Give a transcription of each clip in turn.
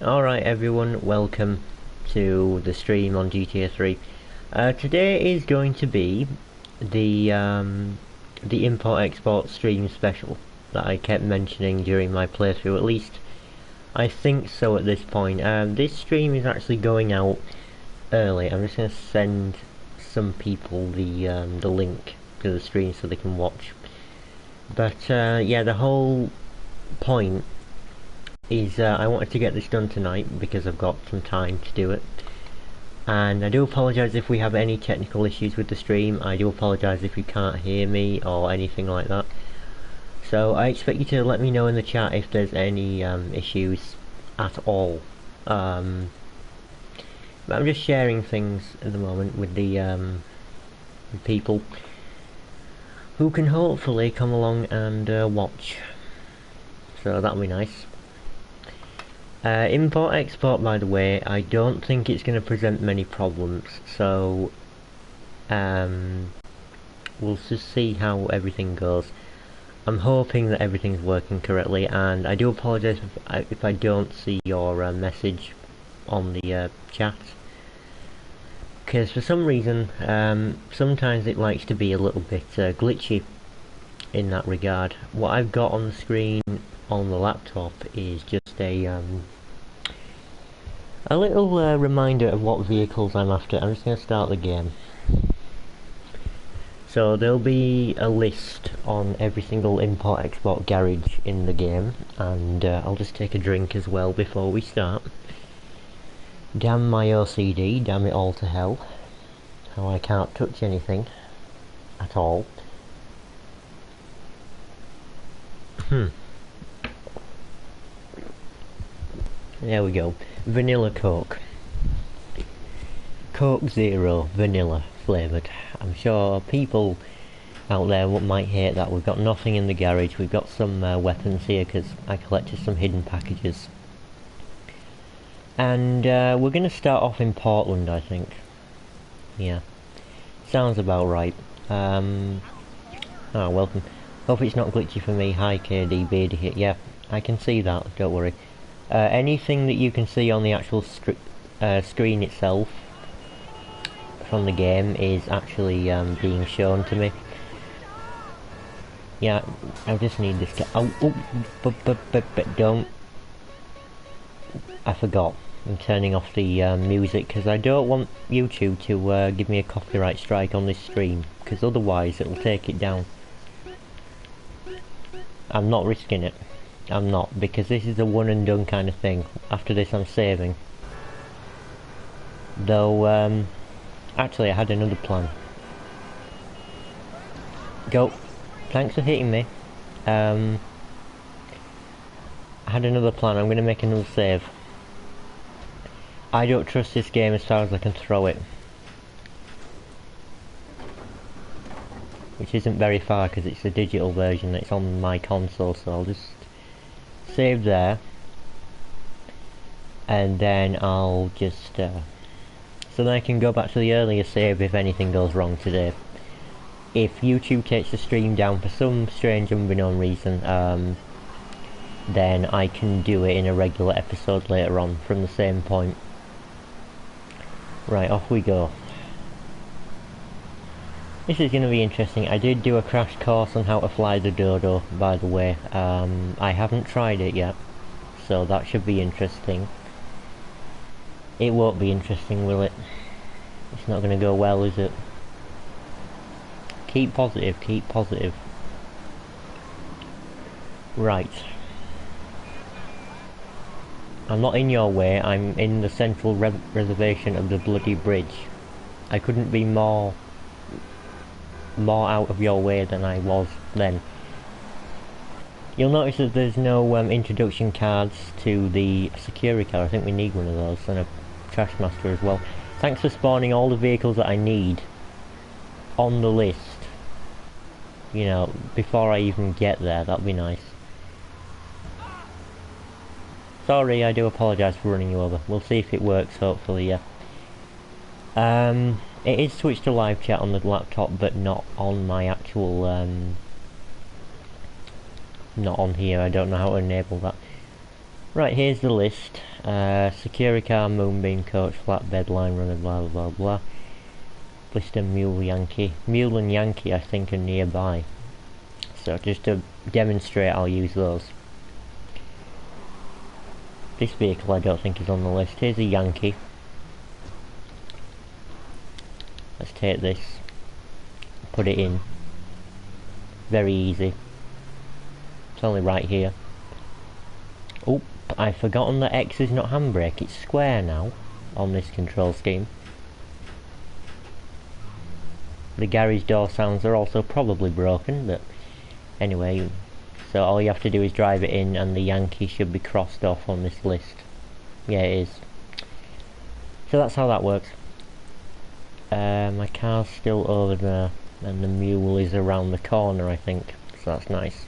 Alright everyone, welcome to the stream on GTA 3. Today is going to be the import-export stream special that I kept mentioning during my playthrough, at least I think so at this point. This stream is actually going out early. I'm just going to send some people the link to the stream so they can watch. But yeah, the whole point is I wanted to get this done tonight because I've got some time to do it. And I do apologise if we have any technical issues with the stream. I do apologise if you can't hear me or anything like that. So I expect you to let me know in the chat if there's any issues at all. But I'm just sharing things at the moment with the people who can hopefully come along and watch. So that'll be nice. Import-export, by the way, I don't think it's going to present many problems, so we'll just see how everything goes. I'm hoping that everything's working correctly, and I do apologise if I don't see your message on the chat, because for some reason sometimes it likes to be a little bit glitchy in that regard. What I've got on the screen on the laptop is just a little reminder of what vehicles I'm after. I'm just going to start the game. So there'll be a list on every single import-export garage in the game, and I'll just take a drink as well before we start. Damn my OCD, damn it all to hell. How I can't touch anything at all. There we go. Vanilla Coke. Coke Zero, vanilla flavoured. I'm sure people out there might hate that. We've got nothing in the garage. We've got some weapons here because I collected some hidden packages. And we're going to start off in Portland, I think. Yeah. Sounds about right. Welcome. Hope it's not glitchy for me. Hi KD Beardy here. Yeah, I can see that, don't worry. Anything that you can see on the actual screen itself from the game is actually being shown to me. Yeah, I just need this to... but don't... I forgot. I'm turning off the music because I don't want YouTube to give me a copyright strike on this stream, because otherwise it'll take it down. I'm not risking it. I'm not, because this is a one and done kind of thing. After this I'm saving. Though, actually I had another plan. Go. Thanks for hitting me. I had another plan. I'm going to make another save. I don't trust this game as far as I can throw it. Which isn't very far because it's a digital version. It's on my console, so I'll just save there, and then I'll just so then I can go back to the earlier save if anything goes wrong today. If YouTube takes the stream down for some strange unbeknown reason, then I can do it in a regular episode later on from the same point. Right, off we go. This is going to be interesting. I did do a crash course on how to fly the Dodo, by the way. I haven't tried it yet, so that should be interesting. It won't be interesting, will it? It's not going to go well, is it? Keep positive, keep positive. Right. I'm not in your way, I'm in the central reservation of the bloody bridge. I couldn't be more out of your way than I was then. You'll notice that there's no introduction cards to the security car. I think we need one of those, and a Trashmaster as well. Thanks for spawning all the vehicles that I need on the list. You know, before I even get there, that'd be nice. Sorry, I do apologise for running you over. We'll see if it works, hopefully, yeah. It is switched to live chat on the laptop, but not on my actual, not on here. I don't know how to enable that. Right, here's the list. Securicar, Moonbeam, Coach, Flatbed, Line Runner, blah blah blah blah. Blister, Mule, Yankee. Mule and Yankee I think are nearby. So just to demonstrate I'll use those. This vehicle I don't think is on the list. Here's a Yankee. Let's take this. Put it in. Very easy. It's only right here. Oh, I've forgotten that X is not handbrake. It's square now on this control scheme. The garage door sounds are also probably broken, but anyway, so all you have to do is drive it in and the Yankee should be crossed off on this list. Yeah, it is. So that's how that works. My car's still over there and the Mule is around the corner I think, so that's nice.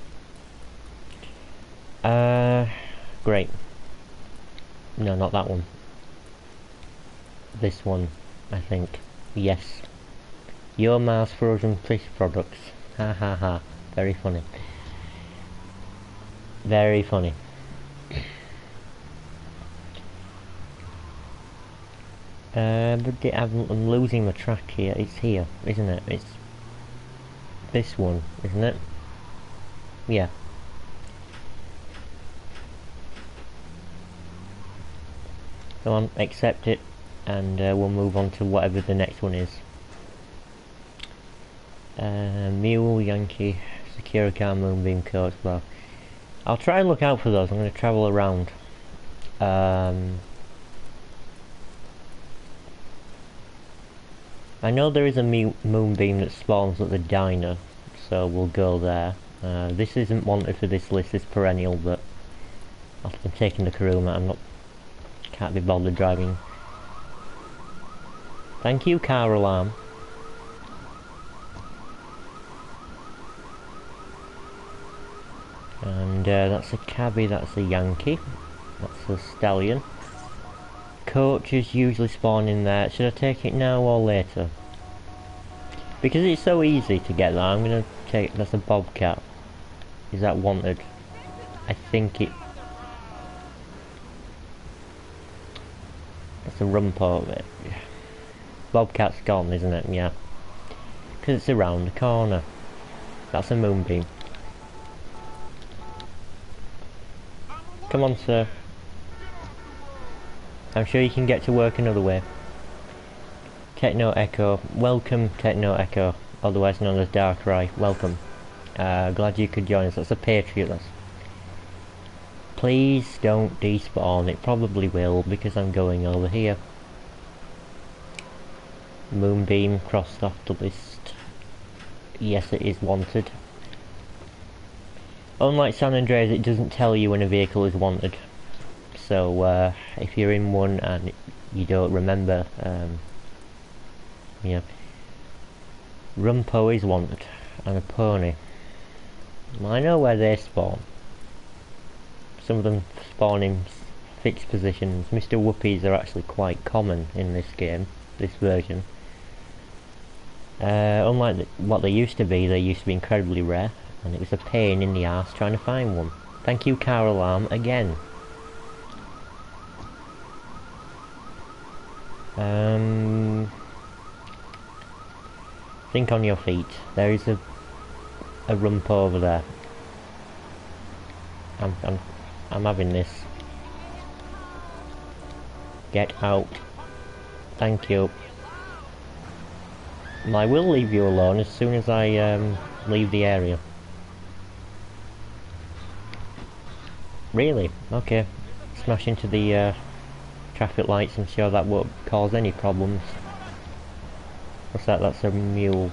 Great. No, not that one. This one, I think. Yes. Your Mars frozen fish products. Ha ha ha. Very funny. Very funny. But I'm losing my track here. It's here, isn't it? It's this one, isn't it? Yeah. Go on, accept it, and we'll move on to whatever the next one is. Mule, Yankee, Securicar, Moonbeam, Coach, well. I'll try and look out for those. I'm going to travel around. I know there is a Moonbeam that spawns at the diner, so we'll go there. This isn't wanted for this list, it's perennial, but I'm taking the Kuruma. Can't be bothered driving. Thank you, car alarm. And that's a cabbie, that's a Yankee, that's a stallion. Coaches usually spawn in there. Should I take it now or later? Because it's so easy to get that, I'm gonna take, that's a Bobcat. Is that wanted? I think it... That's a Rumpo. Bobcat's gone, isn't it? Yeah. Because it's around the corner. That's a Moonbeam. Come on, sir. I'm sure you can get to work another way. Techno Echo. Welcome, Techno Echo. Otherwise known as Darkrai. Welcome. Glad you could join us. That's a Patriot. That's... Please don't despawn. It probably will because I'm going over here. Moonbeam crossed off the list. Yes, it is wanted. Unlike San Andreas, it doesn't tell you when a vehicle is wanted. So if you're in one and you don't remember, yeah. Rumpo is wanted, and a pony. I know where they spawn. Some of them spawn in fixed positions. Mr. Whoopies are actually quite common in this game, this version. Unlike what they used to be incredibly rare, and it was a pain in the arse trying to find one. Thank you, car alarm, again. Think on your feet. There is a Rumpo over there. I'm having this. Get out. Thank you. I will leave you alone as soon as I leave the area. Really? Okay. Smash into the traffic lights and sure that won't cause any problems. What's that? That's a mule.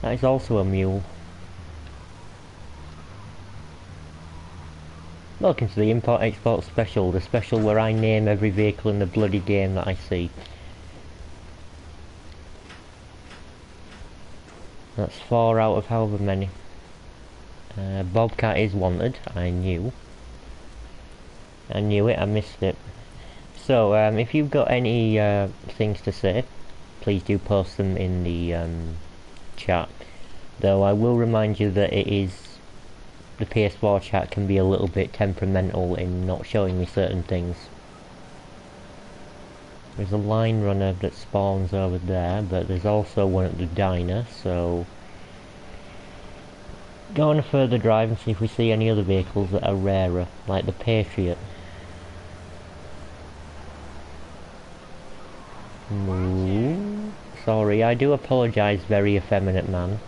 That is also a mule. Welcome to the Import-Export Special, the special where I name every vehicle in the bloody game that I see. That's 4 out of however many. Bobcat is wanted, I knew. I knew it, I missed it. So, if you've got any things to say, please do post them in the chat. Though I will remind you that it is the PS4 chat can be a little bit temperamental in not showing me certain things. There's a line runner that spawns over there, but there's also one at the diner, so go on a further drive and see if we see any other vehicles that are rarer, like the Patriot. Moo. Sorry, I do apologise, very effeminate man.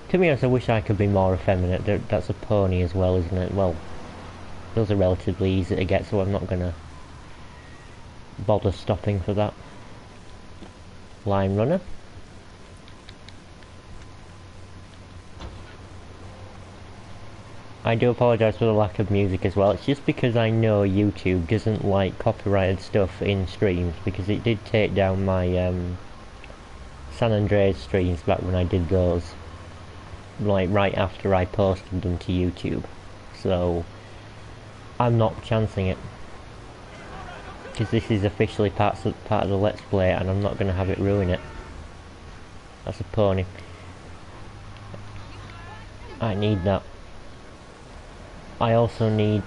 To be honest, I wish I could be more effeminate. That's a pony as well, isn't it? Well, those are relatively easy to get, so I'm not gonna bother stopping for that. Line runner. I do apologise for the lack of music as well. It's just because I know YouTube doesn't like copyrighted stuff in streams, because it did take down my San Andreas streams back when I did those, like right after I posted them to YouTube. So I'm not chancing it, because this is officially part of the Let's Play, and I'm not going to have it ruin it. That's a pony. I need that. I also need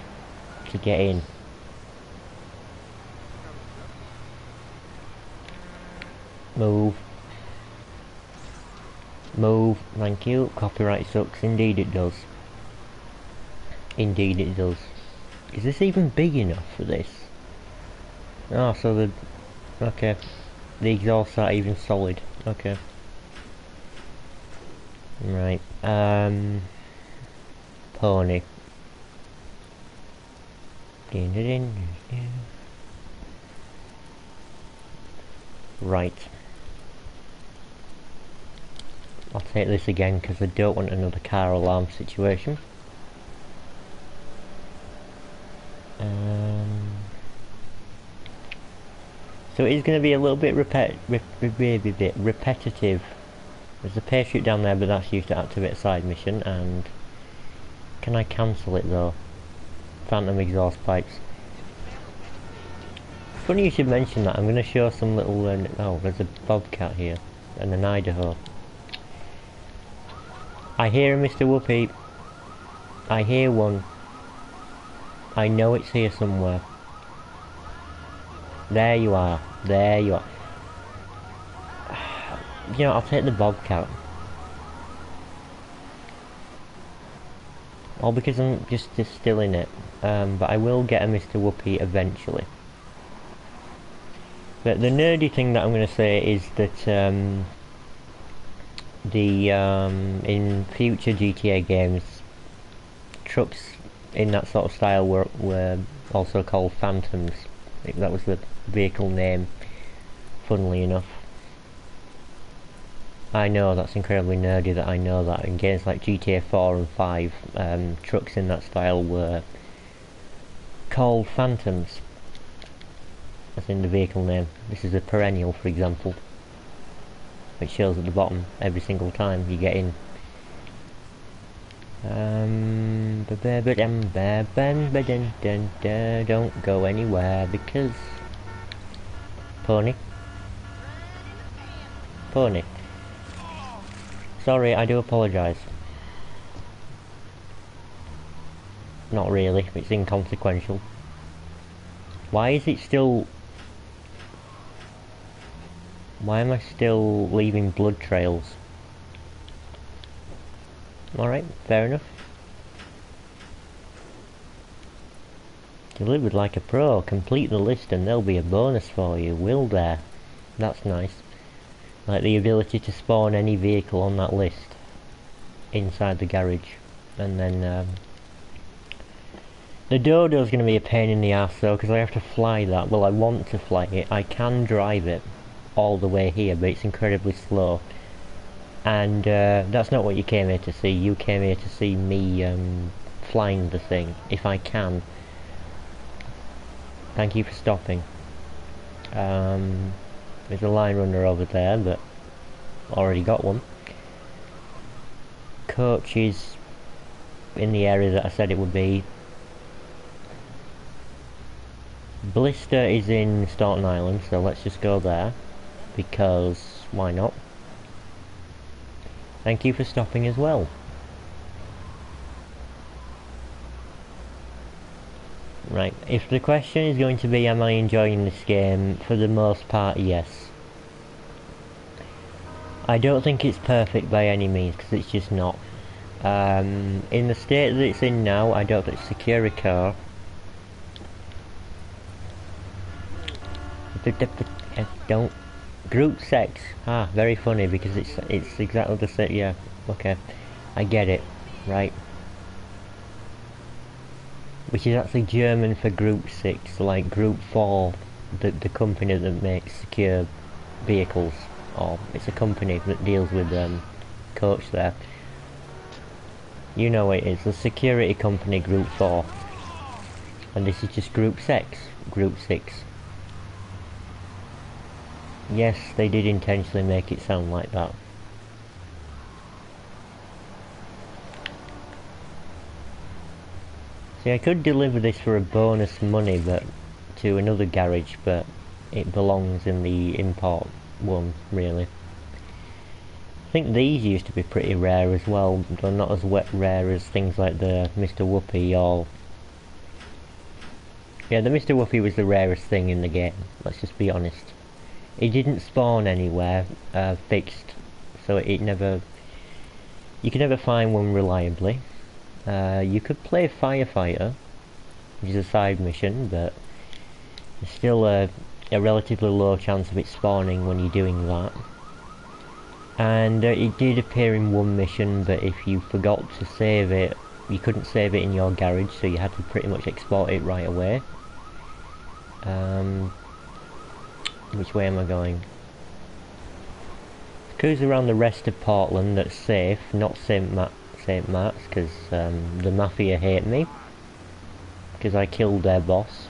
to get in. Move. Move, thank you. Copyright sucks. Indeed it does. Indeed it does. Is this even big enough for this? Oh, so the... okay. The exhausts are even solid. Okay. Right. Pony. Right. I'll take this again because I don't want another car alarm situation. So it is going to be a little bit repetitive. There's a Patriot down there, but that's used to activate a side mission, and... can I cancel it though? Phantom exhaust pipes. Funny you should mention that. I'm going to show some little... oh, there's a Bobcat here, and an Idaho. I hear him, Mr. Whoopi. I hear one. I know it's here somewhere. There you are. There you are. You know, I'll take the Bobcat. All because I'm just still in it. But I will get a Mr. Whoopi eventually. But the nerdy thing that I'm going to say is that in future GTA games, trucks in that sort of style were also called Phantoms. I think that was the vehicle name, funnily enough. I know, that's incredibly nerdy that I know that. In games like GTA 4 and 5, trucks in that style were called Phantoms. That's in the vehicle name. This is a perennial, for example, which shows at the bottom every single time you get in. Don't go anywhere because... Pony? Pony. Sorry, I do apologise. Not really, it's inconsequential. Why is it still... why am I still leaving blood trails? Alright, fair enough. Delivered like a pro. Complete the list and there'll be a bonus for you. Will there? That's nice. Like the ability to spawn any vehicle on that list inside the garage. And then the Dodo's going to be a pain in the ass though, because I have to fly that. Well, I want to fly it. I can drive it all the way here, but it's incredibly slow. And that's not what you came here to see. You came here to see me flying the thing, if I can. Thank you for stopping. There's a line runner over there, but already got one. Coach is in the area that I said it would be. Blister is in Staunton Island, so let's just go there, because why not? Thank you for stopping as well. Right, if the question is going to be am I enjoying this game, for the most part, yes. I don't think it's perfect by any means, because it's just not. In the state that it's in now, I don't think secure a car. Don't. Group sex. Ah, very funny, because it's exactly the same. Yeah, okay. I get it. Right. Which is actually German for Group 6, like Group 4, the company that makes secure vehicles. Or it's a company that deals with coach there. You know what it is, the security company Group 4. And this is just Group 6. Group 6. Yes, they did intentionally make it sound like that. See, I could deliver this for a bonus money but to another garage, but it belongs in the import one, really. I think these used to be pretty rare as well, though not as rare as things like the Mr. Whoopi or... Yeah, the Mr. Whoopi was the rarest thing in the game, let's just be honest. It didn't spawn anywhere, fixed, so it never... You could never find one reliably. You could play Firefighter, which is a side mission, but there's still a relatively low chance of it spawning when you're doing that. And it did appear in one mission, but if you forgot to save it, you couldn't save it in your garage, so you had to pretty much export it right away. Which way am I going? Cruise around the rest of Portland that's safe, not St. Mark's, because the Mafia hate me, because I killed their boss.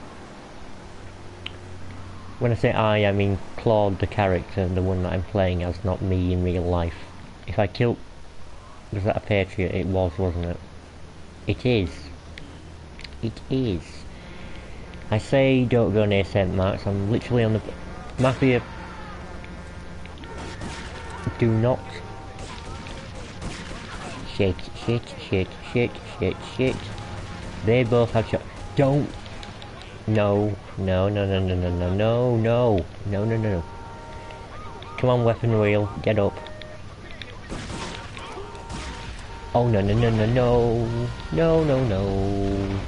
When I say I mean Claude the character, the one that I'm playing as, not me in real life. If I killed... Was that a Patriot? It was, wasn't it? It is. It is. I say don't go near St. Mark's, I'm literally on the... Mafia... Do not... Shit, shit, shit, shit, shit, shit. They both have shot... Don't... No, no, no, no, no, no, no, no, no, no, no, no. Come on, weapon wheel, get up. Oh, no, no, no, no, no, no, no, no.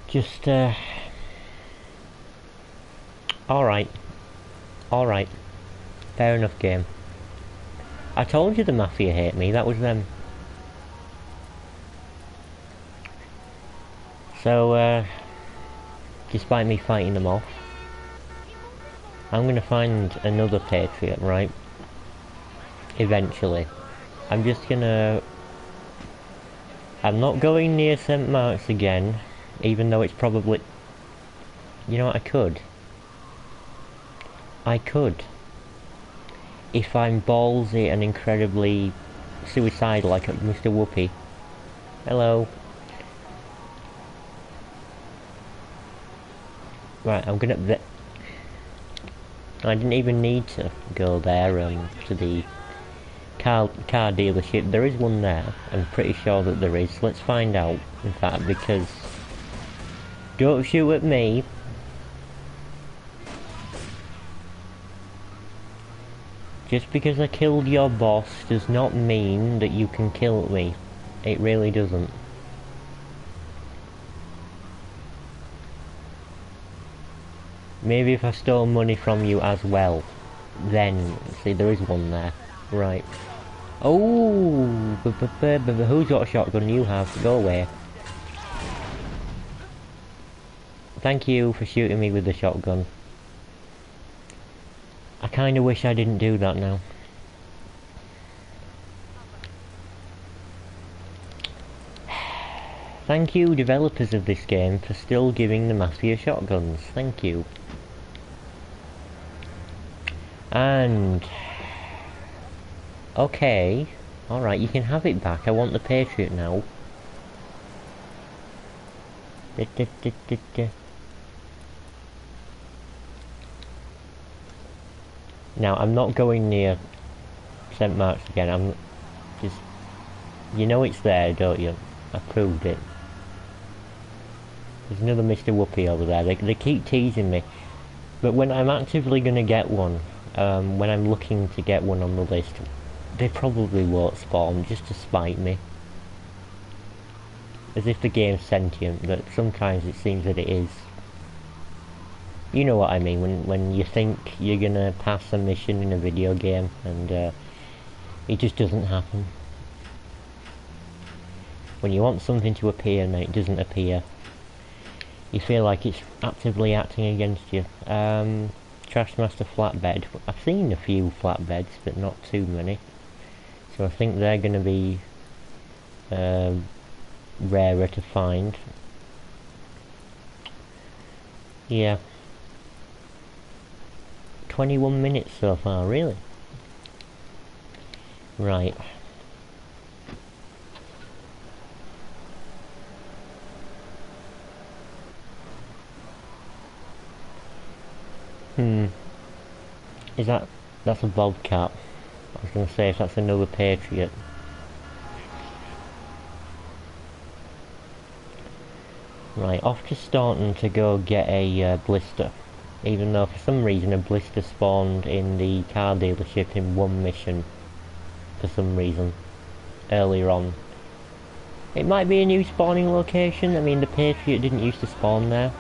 Just, alright. Alright. Fair enough, game. I told you the Mafia hate me, that was them. So, despite me fighting them off, I'm gonna find another Patriot, right? Eventually. I'm just gonna... I'm not going near St. Mark's again, even though it's probably... You know what, I could. I could. If I'm ballsy and incredibly suicidal like Mr. Whoopi. Hello. Right, I'm gonna... I didn't even need to go there, to the car dealership. There is one there. I'm pretty sure that there is. Let's find out, in fact, because... Don't shoot at me. Just because I killed your boss does not mean that you can kill me. It really doesn't. Maybe if I stole money from you as well. Then, see, there is one there. Right. Oh! Who's got a shotgun? You have. Go away. Thank you for shooting me with the shotgun. I kinda wish I didn't do that now. Thank you, developers of this game, for still giving the Mafia shotguns. Thank you. And... Okay. Alright, you can have it back. I want the Patriot now. Now, I'm not going near St. Mark's again, I'm just... You know it's there, don't you? I proved it. There's another Mr. Whoopi over there. They keep teasing me. But when I'm actively going to get one, when I'm looking to get one on the list, they probably won't spawn, just to spite me. As if the game's sentient, but sometimes it seems that it is. You know what I mean, when you think you're gonna pass a mission in a video game, and it just doesn't happen. When you want something to appear and it doesn't appear, you feel like it's actively acting against you. Trashmaster flatbed. I've seen a few flatbeds, but not too many. So I think they're gonna be rarer to find. Yeah. 21 minutes so far, really? Right. That's a Bobcat. I was going to say if that's another Patriot. Right, off to Staunton to go get a blister. Even though for some reason a blister spawned in the car dealership in one mission. For some reason. Earlier on. It might be a new spawning location. I mean, the Patriot didn't used to spawn there.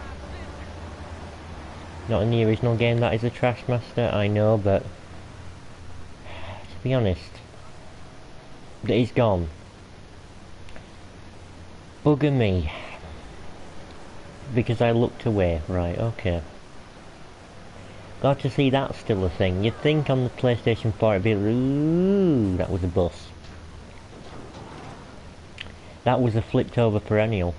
Not in the original game, that is a Trashmaster, I know, but... To be honest... He's gone. Bugger me. Because I looked away. Right, okay. Glad to see that's still a thing. You'd think on the PlayStation 4 it'd be... Ooh, that was a bus. That was a flipped over perennial.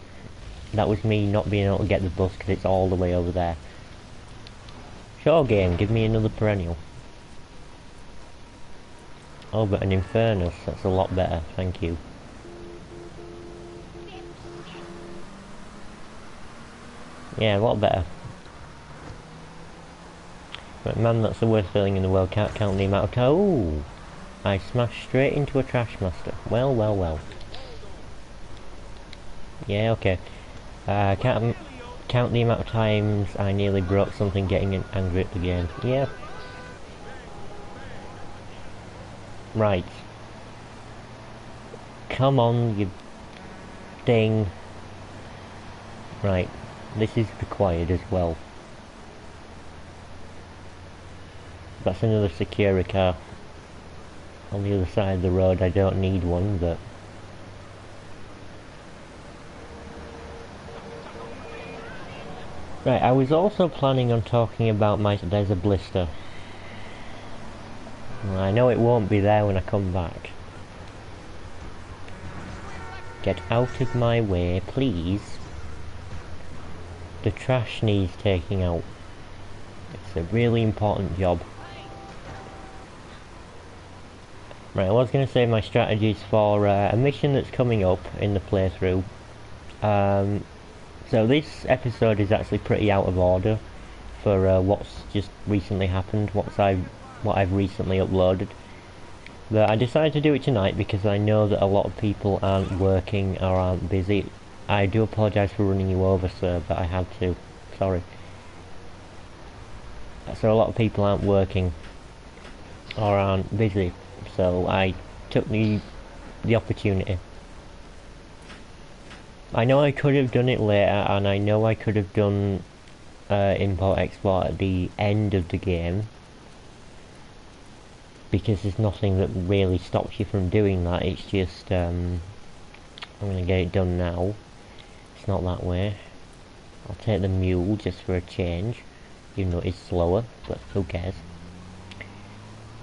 That was me not being able to get the bus because it's all the way over there. Sure game, give me another perennial. Oh, but an Infernus, that's a lot better, thank you. Yeah, a lot better. But man, that's the worst feeling in the world, can't count the amount of time. Ooh! I smashed straight into a Trashmaster. Well, well, well. Yeah, okay. Can't count the amount of times I nearly broke something getting angry at the game. Yeah. Right. Come on, you thing. Right. This is required as well. That's another Securicar. On the other side of the road, I don't need one, but... Right, I was also planning on talking about there's a blister. Well, I know it won't be there when I come back. Get out of my way, please. The trash needs taking out. It's a really important job. Right, I was going to say my strategies for a mission that's coming up in the playthrough. So this episode is actually pretty out of order for what's just recently happened, what I've recently uploaded. But I decided to do it tonight because I know that a lot of people aren't working or aren't busy. I do apologise for running you over, sir, but I had to. Sorry. So a lot of people aren't working or aren't busy, so I took the opportunity. I know I could have done it later, and I know I could have done import-export at the end of the game, because there's nothing that really stops you from doing that. It's just, I'm going to get it done now. It's not that way. I'll take the mule just for a change, even though it's slower, but who cares.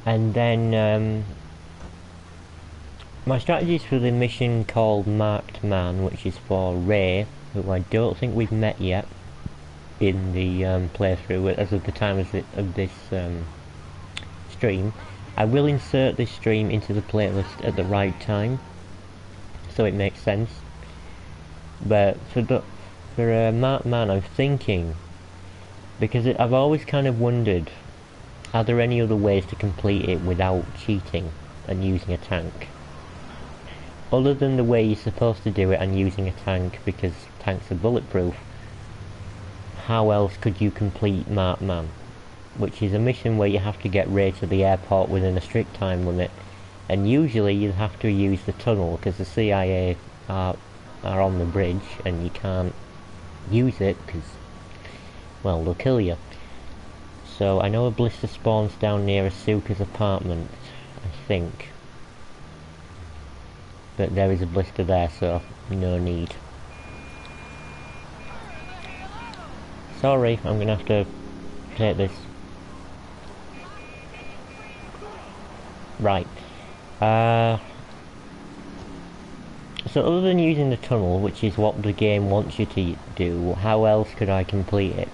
And then, my strategies for the mission called Marked Man, which is for Ray, who I don't think we've met yet in the playthrough as of the time of this stream. I will insert this stream into the playlist at the right time, so it makes sense. But For Mark Man, I'm thinking, because I've always kind of wondered, are there any other ways to complete it without cheating and using a tank? Other than the way you're supposed to do it and using a tank because tanks are bulletproof, how else could you complete Mark Man? Which is a mission where you have to get Ray to the airport within a strict time limit, and usually you have to use the tunnel because the CIA are on the bridge and you can't use it because, well, they'll kill you. So I know a blister spawns down near Asuka's apartment, I think. But there is a blister there, so no need. Sorry, I'm gonna have to take this. Right. So other than using the tunnel, which is what the game wants you to do, how else could I complete it?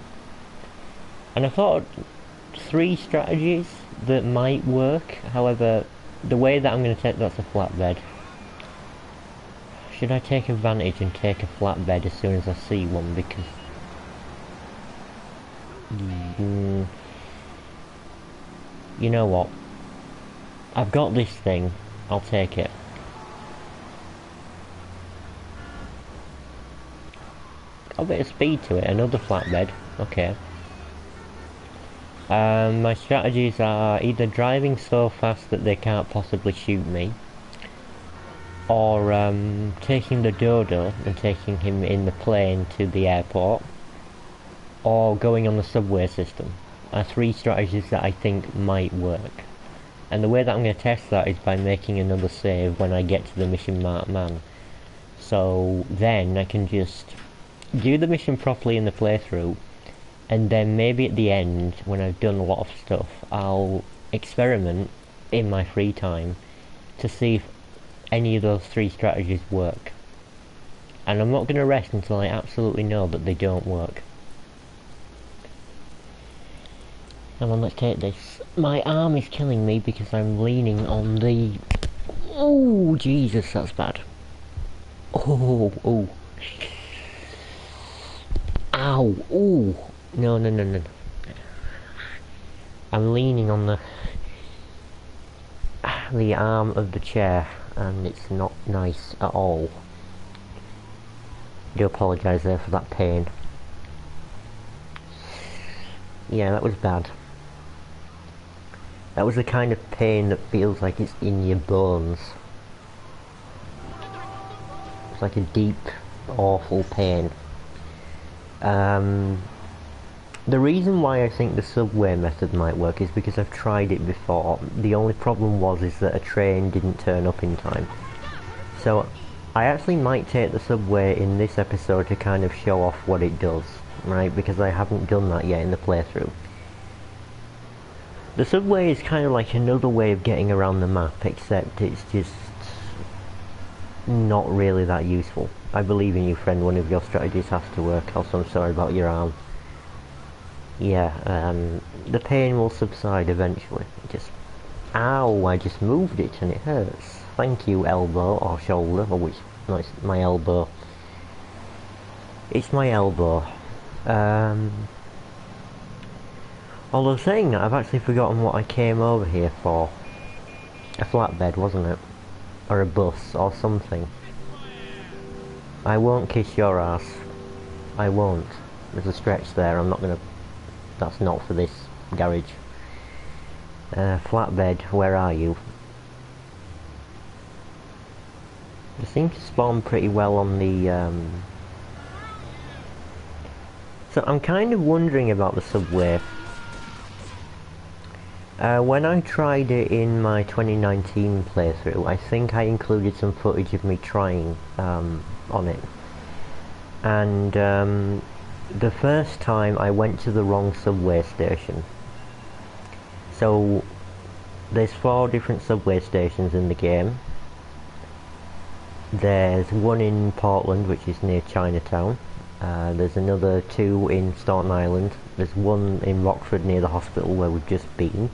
And I thought 3 strategies that might work. However, the way that I'm going to take that's a flatbed. Should I take advantage and take a flatbed as soon as I see one? Because you know what? I've got this thing. I'll take it. Got a bit of speed to it. Another flatbed. Okay. My strategies are either driving so fast that they can't possibly shoot me, or taking the Dodo and taking him in the plane to the airport, or going on the subway system. Are 3 strategies that I think might work. And the way that I'm going to test that is by making another save when I get to the mission Mark Man. So then I can just do the mission properly in the playthrough, and then maybe at the end, when I've done a lot of stuff, I'll experiment in my free time to see if any of those 3 strategies work. And I'm not going to rest until I absolutely know that they don't work. Come on, let's take this. My arm is killing me because I'm leaning on the... Oh, Jesus, that's bad. Oh, oh. Ow, ooh. No, no, no, no. I'm leaning on the arm of the chair, and it's not nice at all. I do apologise there for that pain. Yeah, that was bad. That was the kind of pain that feels like it's in your bones. It's like a deep, awful pain. The reason why I think the subway method might work is because I've tried it before. The only problem is that a train didn't turn up in time. So I actually might take the subway in this episode to kind of show off what it does, right? Because I haven't done that yet in the playthrough. The subway is kind of like another way of getting around the map, except it's just not really that useful. I believe in you, friend. One of your strategies has to work. Also, I'm sorry about your arm. Yeah, the pain will subside eventually. Ow, I just moved it and it hurts. Thank you, elbow or shoulder, or which, no, it's my elbow. It's my elbow. Although saying that, I've actually forgotten what I came over here for. A flatbed, wasn't it? Or a bus, or something. I won't kiss your ass. I won't. There's a stretch there, I'm not gonna... That's not for this garage. Flatbed, where are you? They seem to spawn pretty well on the... So I'm kind of wondering about the subway. When I tried it in my 2019 playthrough, I think I included some footage of me trying on it. And the first time I went to the wrong subway station. So there's 4 different subway stations in the game. There's one in Portland, which is near Chinatown. There's another 2 in Staten Island. There's one in Rockford near the hospital where we've just been.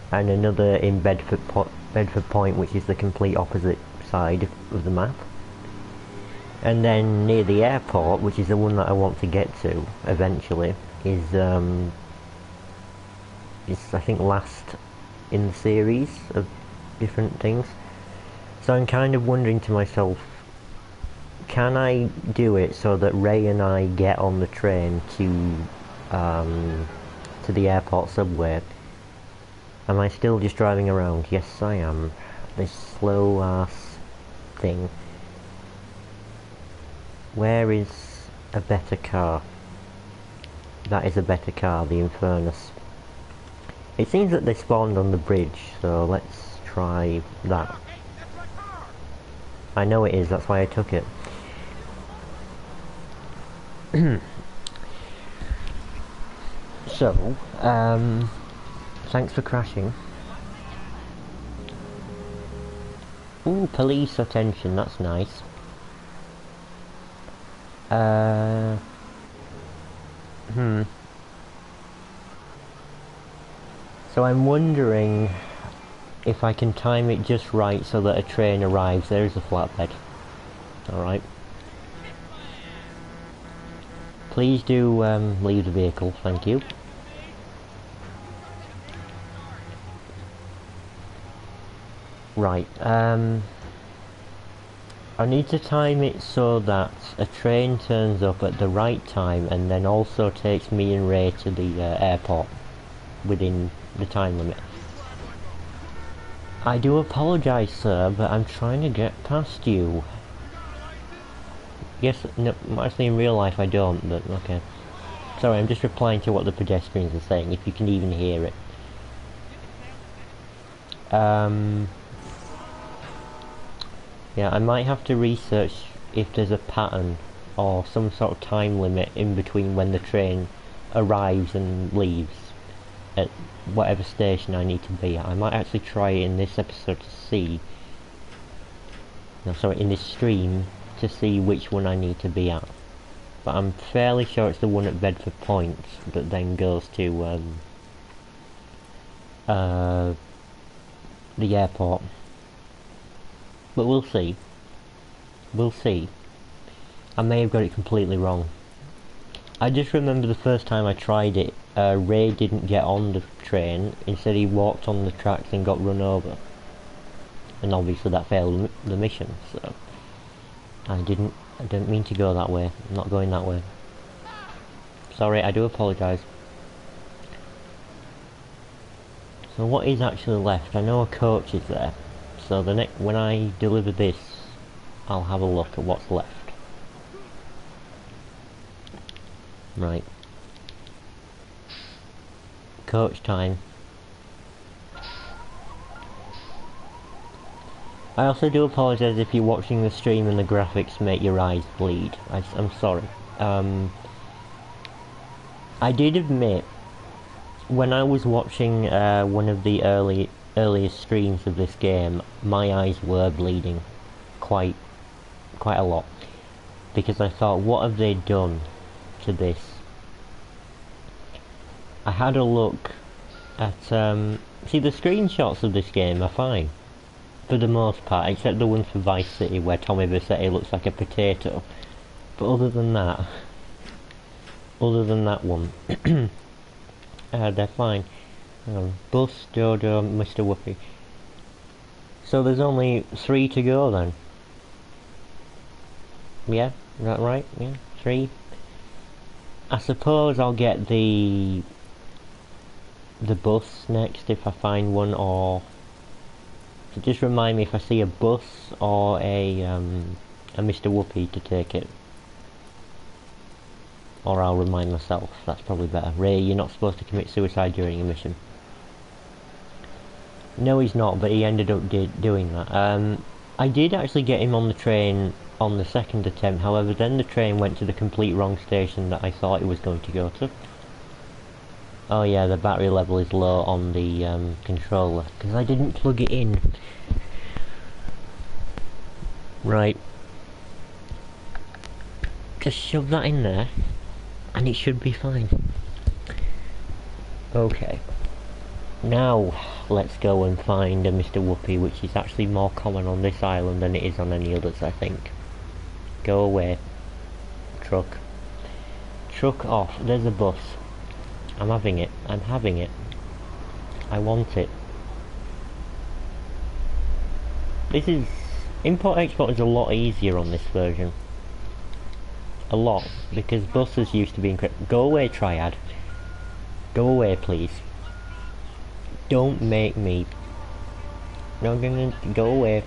And another in Bedford Point, which is the complete opposite side of the map. And then near the airport, which is the one that I want to get to eventually, is I think last in the series of different things. So I'm kind of wondering to myself, can I do it so that Ray and I get on the train to the airport subway? Am I still just driving around? Yes, I am. This slow ass thing. Where is a better car? That is a better car, the Infernus. It seems that they spawned on the bridge, so let's try that. I know it is, that's why I took it. So, thanks for crashing. Ooh, police attention, that's nice. So I'm wondering if I can time it just right so that a train arrives. There's a flatbed. Alright. Please do leave the vehicle, thank you. Right, I need to time it so that a train turns up at the right time and then also takes me and Ray to the airport within the time limit. I do apologise, sir, but I'm trying to get past you. Yes, no, actually in real life I don't, but okay. Sorry, I'm just replying to what the pedestrians are saying, if you can even hear it. Yeah, I might have to research if there's a pattern or some sort of time limit in between when the train arrives and leaves at whatever station I need to be at. I might actually try it in this episode to see... No, sorry, in this stream to see which one I need to be at. But I'm fairly sure it's the one at Bedford Point that then goes to the airport. But we'll see. We'll see. I may have got it completely wrong. I just remember the first time I tried it, Ray didn't get on the train, instead he walked on the tracks and got run over. And obviously that failed the mission, so... I didn't mean to go that way. I'm not going that way. Sorry, I do apologise. So what is actually left? I know a coach is there. So when I deliver this, I'll have a look at what's left. Right. Coach time. I also do apologise if you're watching the stream and the graphics make your eyes bleed. I'm sorry. I did admit, when I was watching one of the earliest streams of this game, my eyes were bleeding quite a lot, because I thought, what have they done to this? I had a look at see, the screenshots of this game are fine for the most part, except the one for Vice City where Tommy Vercetti looks like a potato. But other than that one, they're fine. Bus, Dodo, Mr. Whoopi. So there's only 3 to go then. Yeah, is that right? Yeah, 3. I suppose I'll get the bus next if I find one, or... So just remind me if I see a bus or a Mr. Whoopi to take it. Or I'll remind myself, that's probably better. Ray, you're not supposed to commit suicide during a mission. No, he's not, but he ended up doing that. I did actually get him on the train on the second attempt, however then the train went to the complete wrong station that I thought it was going to go to. Oh yeah, the battery level is low on the controller, because I didn't plug it in. Right. Just shove that in there, and it should be fine. Okay. Now, let's go and find a Mr. Whoopi, which is actually more common on this island than it is on any others, I think. Go away. Truck. Truck off. There's a bus. I'm having it. I'm having it. I want it. This is... Import-export is a lot easier on this version. A lot. Because buses used to be encrypted. Go away, Triad. Go away, please. Don't make me... No, I'm gonna... Go away.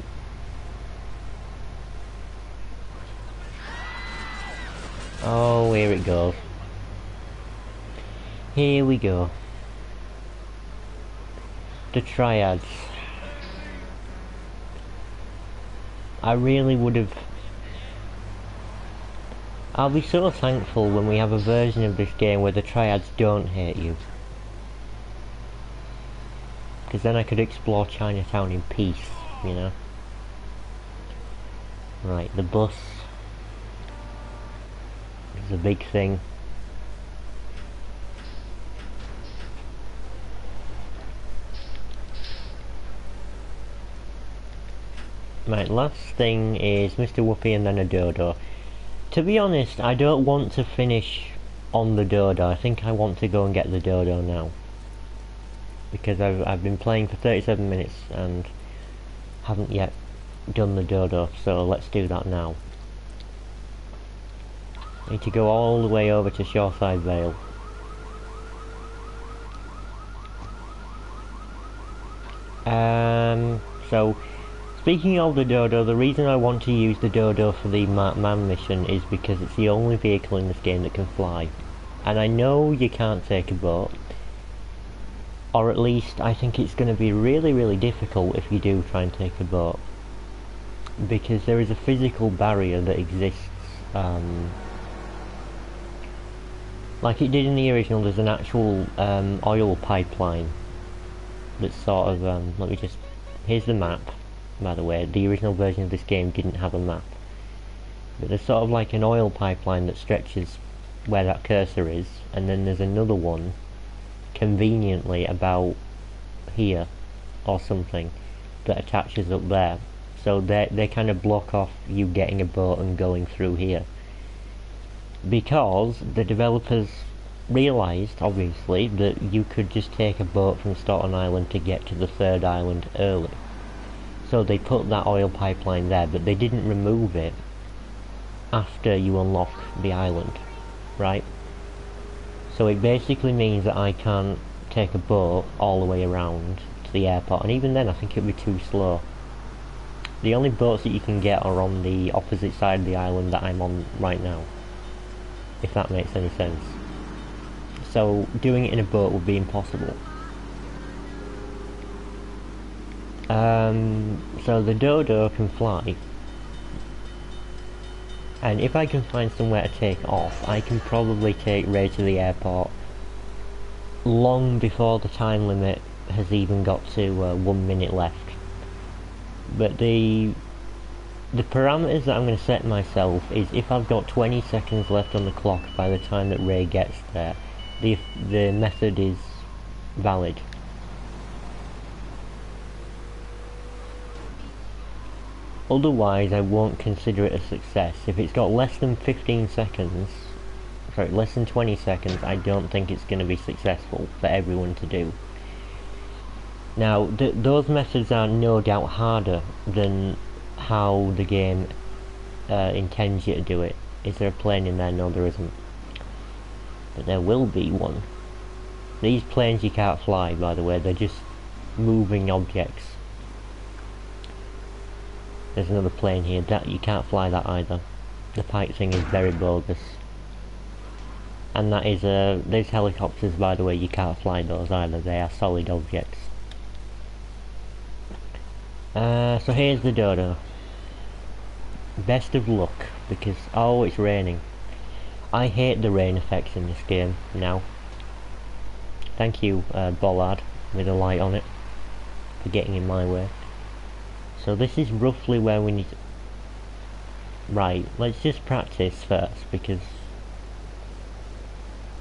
Oh, here it goes. Here we go. The Triads. I really would have... I'll be so thankful when we have a version of this game where the Triads don't hate you. Because then I could explore Chinatown in peace, you know? Right, the bus is a big thing. Right, last thing is Mr. Whoopi and then a dodo. To be honest, I don't want to finish on the dodo. I think I want to go and get the dodo now. Because I've been playing for 37 minutes and haven't yet done the dodo, so let's do that now. I need to go all the way over to Shoreside Vale. So, speaking of the dodo, the reason I want to use the dodo for the man mission is because it's the only vehicle in this game that can fly. And I know you can't take a boat, or at least I think it's going to be really, really difficult if you do try and take a boat. Because there is a physical barrier that exists, like it did in the original. There's an actual oil pipeline that's sort of, let me just, here's the map, by the way. The original version of this game didn't have a map. But there's sort of like an oil pipeline that stretches where that cursor is, and then there's another one conveniently about here or something that attaches up there. So they kind of block off you getting a boat and going through here. Because the developers realised, obviously, that you could just take a boat from Staten Island to get to the third island early. So they put that oil pipeline there, but they didn't remove it after you unlock the island, right? So it basically means that I can't take a boat all the way around to the airport, and even then I think it would be too slow. The only boats that you can get are on the opposite side of the island that I'm on right now, if that makes any sense. So doing it in a boat would be impossible. So the dodo can fly, and if I can find somewhere to take off, I can probably take Ray to the airport long before the time limit has even got to 1 minute left. But the parameters that I'm going to set myself is if I've got 20 seconds left on the clock by the time that Ray gets there, the method is valid. Otherwise, I won't consider it a success. If it's got less than 15 seconds, sorry, less than 20 seconds, I don't think it's going to be successful for everyone to do. Now, those methods are no doubt harder than how the game intends you to do it. Is there a plane in there? No, there isn't. But there will be one. These planes you can't fly, by the way, they're just moving objects. There's another plane here, that you can't fly that either. The pipe thing is very bogus. And that is there's helicopters, by the way, you can't fly those either, they are solid objects. So here's the dodo. Best of luck, because, oh, it's raining. I hate the rain effects in this game now. Thank you, Bollard, with a light on it, for getting in my way. So this is roughly where we need to... Right, let's just practice first, because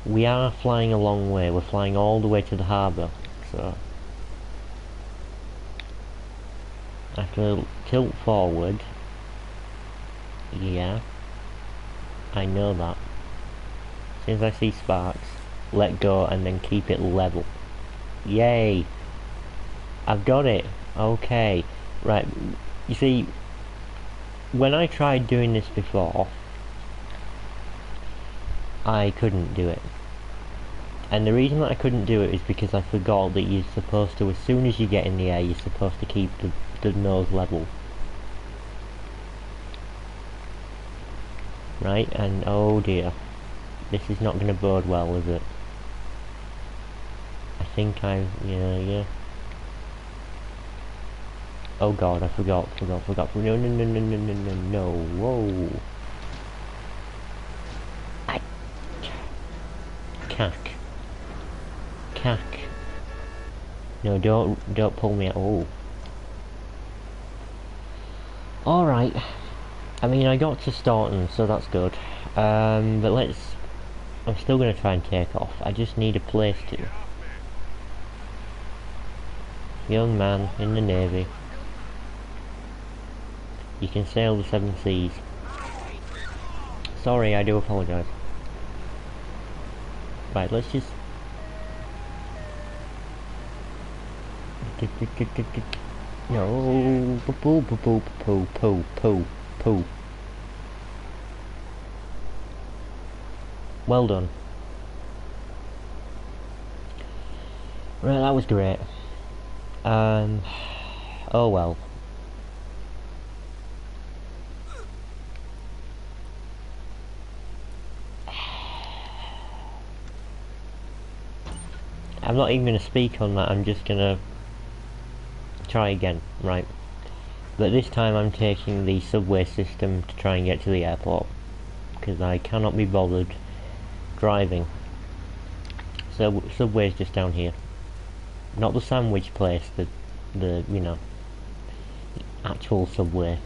we are flying a long way. We're flying all the way to the harbour, so I have to tilt forward. Yeah, I know that. As soon as I see sparks, let go and then keep it level. Yay! I've got it! Okay. Right, you see, when I tried doing this before, I couldn't do it. And the reason that I couldn't do it is because I forgot that you're supposed to, as soon as you get in the air, you're supposed to keep the nose level. Right, and oh dear. This is not going to bode well, is it? I think yeah. Oh god, I forgot. No, whoa. I... Cack. No, don't pull me out. Oh. Alright. I mean, I got to Staunton, so that's good. But I'm still going to try and take off. I just need a place to. Young man in the Navy. You can sail the seven seas. Sorry, I do apologise. Right, let's just... No, poo. Well done. Right, that was great. Oh well. I'm not even going to speak on that, I'm just going to try again, right? But this time I'm taking the subway system to try and get to the airport, because I cannot be bothered driving. So subway's just down here. Not the sandwich place, the you know, actual subway.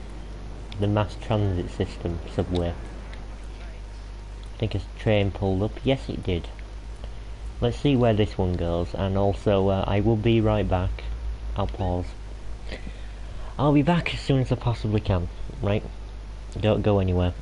The mass transit system subway. I think a train pulled up. Yes, it did. Let's see where this one goes, and also I will be right back. I'll pause. I'll be back as soon as I possibly can, right? Don't go anywhere.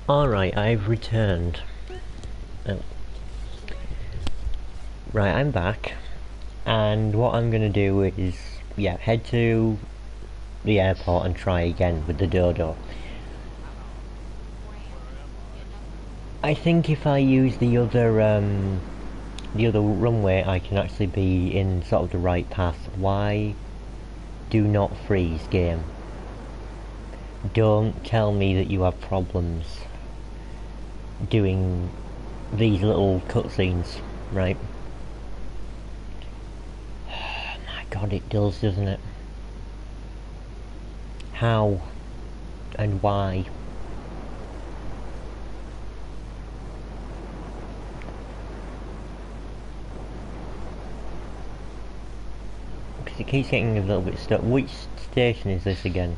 Alright, I've returned. Oh. Right, I'm back. And what I'm gonna do is, yeah, head to the airport and try again with the Dodo. I think if I use the other runway, I can actually be in sort of the right path. Why do not freeze, game? Don't tell me that you have problems doing these little cutscenes, right? My god, it does, doesn't it? How and why? Because it keeps getting a little bit stuck. Which station is this again?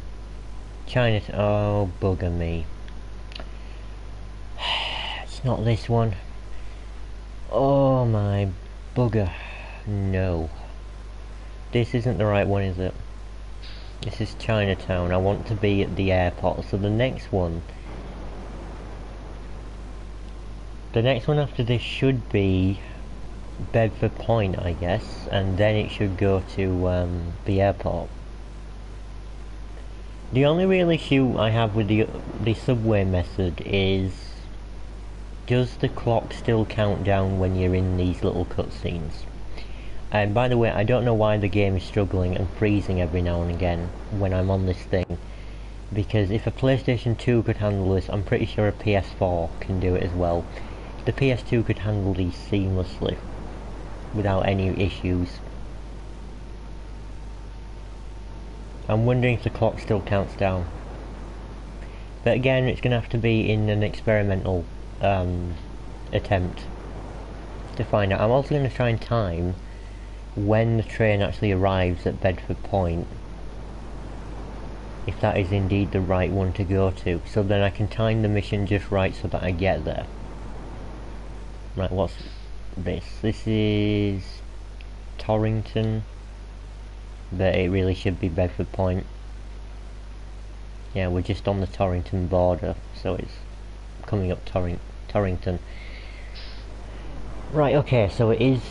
China. Oh, bugger me. It's not this one. Oh my bugger. No. This isn't the right one, is it? This is Chinatown. I want to be at the airport. So the next one after this should be Bedford Point, I guess, and then it should go to the airport. The only real issue I have with the subway method is, does the clock still count down when you're in these little cutscenes? And by the way, I don't know why the game is struggling and freezing every now and again when I'm on this thing, because if a PlayStation 2 could handle this, I'm pretty sure a PS4 can do it as well. The PS2 could handle these seamlessly without any issues. I'm wondering if the clock still counts down. But again, it's going to have to be in an experimental attempt to find out. I'm also going to try and time when the train actually arrives at Bedford Point, if that is indeed the right one to go to, so then I can time the mission just right so that I get there. Right, what's this? This is Torrington, but it really should be Bedford Point. Yeah, we're just on the Torrington border, so it's coming up Torrington. Right, okay, so it is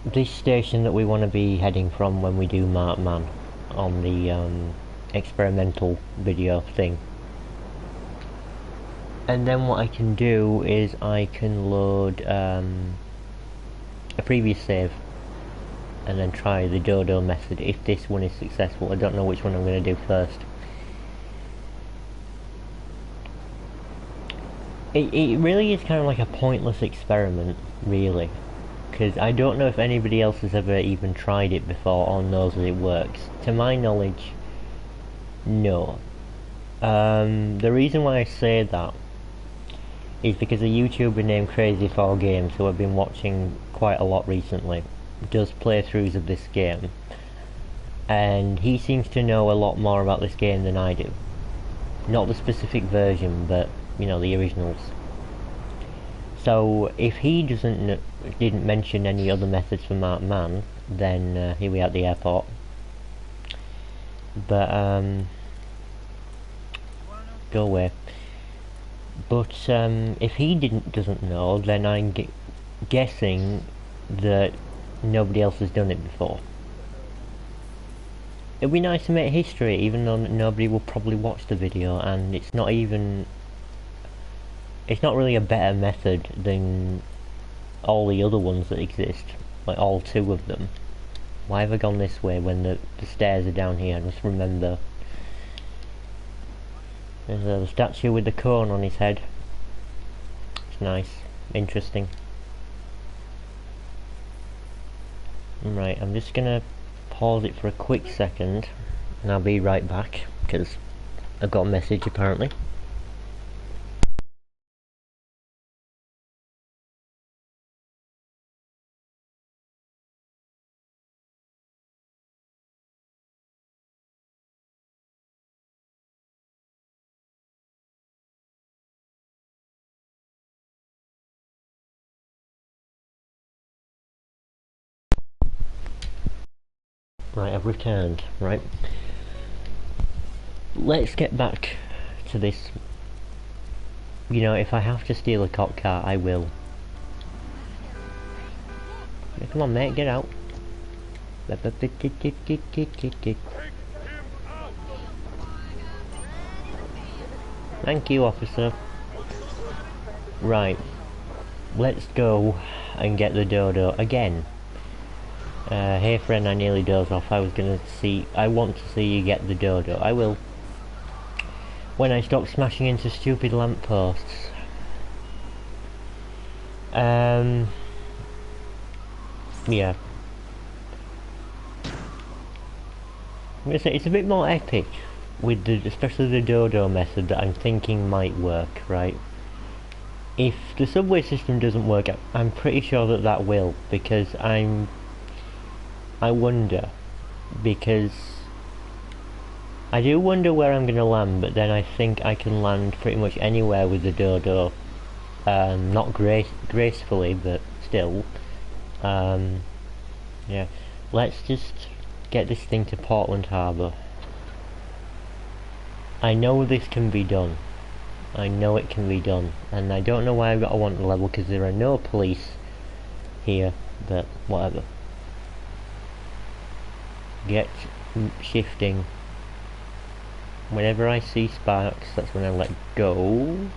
this station that we want to be heading from when we do Mark Man on the experimental video thing. And then what I can do is I can load a previous save and then try the Dodo method if this one is successful. I don't know which one I'm going to do first. It really is kind of like a pointless experiment, really, because I don't know if anybody else has ever even tried it before or knows that it works. To my knowledge, no. The reason why I say that is because a YouTuber named Crazy4Games, who I've been watching quite a lot recently, does playthroughs of this game, and he seems to know a lot more about this game than I do. Not the specific version, but you know, the originals. So if he didn't mention any other methods for Mark Man, then here we are at the airport. But go away. But if he doesn't know, then I'm guessing that nobody else has done it before. It'd be nice to make history, even though nobody will probably watch the video, and it's not really a better method than all the other ones that exist, like all two of them. Why have I gone this way when the stairs are down here? I just remember. There's the statue with the cone on his head. It's nice, interesting. Right, I'm just gonna pause it for a quick second and I'll be right back, because I've got a message apparently. Right, I've returned, right? Let's get back to this You know, if I have to steal a cop car, I will. Yeah, come on, mate, get out. Thank you, officer. Right, let's go and get the dodo again. Hey friend, I nearly dozed off. I want to see you get the dodo. I will. When I stop smashing into stupid lampposts. Yeah. It's a bit more epic with especially the dodo method that I'm thinking might work, right? If the subway system doesn't work, I'm pretty sure that will, because I wonder, because I do wonder where I'm going to land, but then I think I can land pretty much anywhere with the dodo. Not gracefully, but still. Yeah. Let's just get this thing to Portland Harbour. I know this can be done. I know it can be done. And I don't know why I've got a wanted level, because there are no police here, but whatever. Get shifting. Whenever I see sparks, that's when I let go.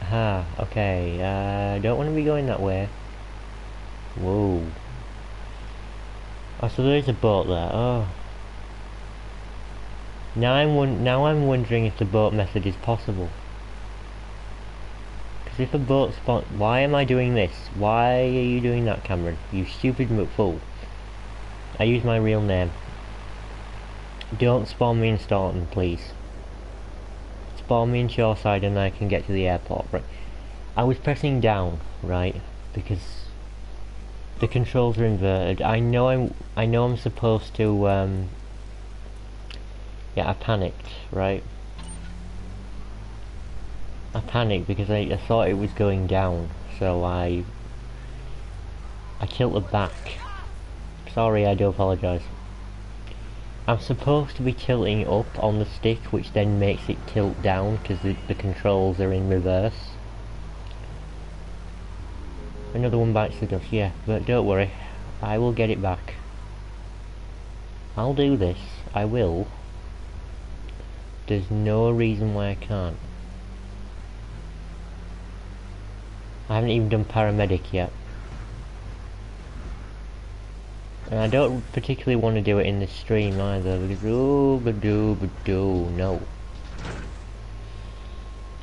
Aha, okay, don't want to be going that way. Whoa. Oh, so there is a boat there, oh. Now I'm wondering if the boat method is possible. Because if a boat spawn... Why am I doing this? Why are you doing that, Cameron? You stupid fool. I use my real name. Don't spawn me in Staunton, please. Spawn me in Shoreside and I can get to the airport, right? I was pressing down, right? Because the controls are inverted. I know I'm supposed to, yeah, I panicked, right? I panicked because I thought it was going down, so I tilted back. Sorry, I do apologise. I'm supposed to be tilting up on the stick, which then makes it tilt down because the controls are in reverse. Another one bites the dust, yeah, but don't worry, I will get it back. I'll do this, I will. There's no reason why I can't. I haven't even done paramedic yet. And I don't particularly want to do it in this stream either, because no.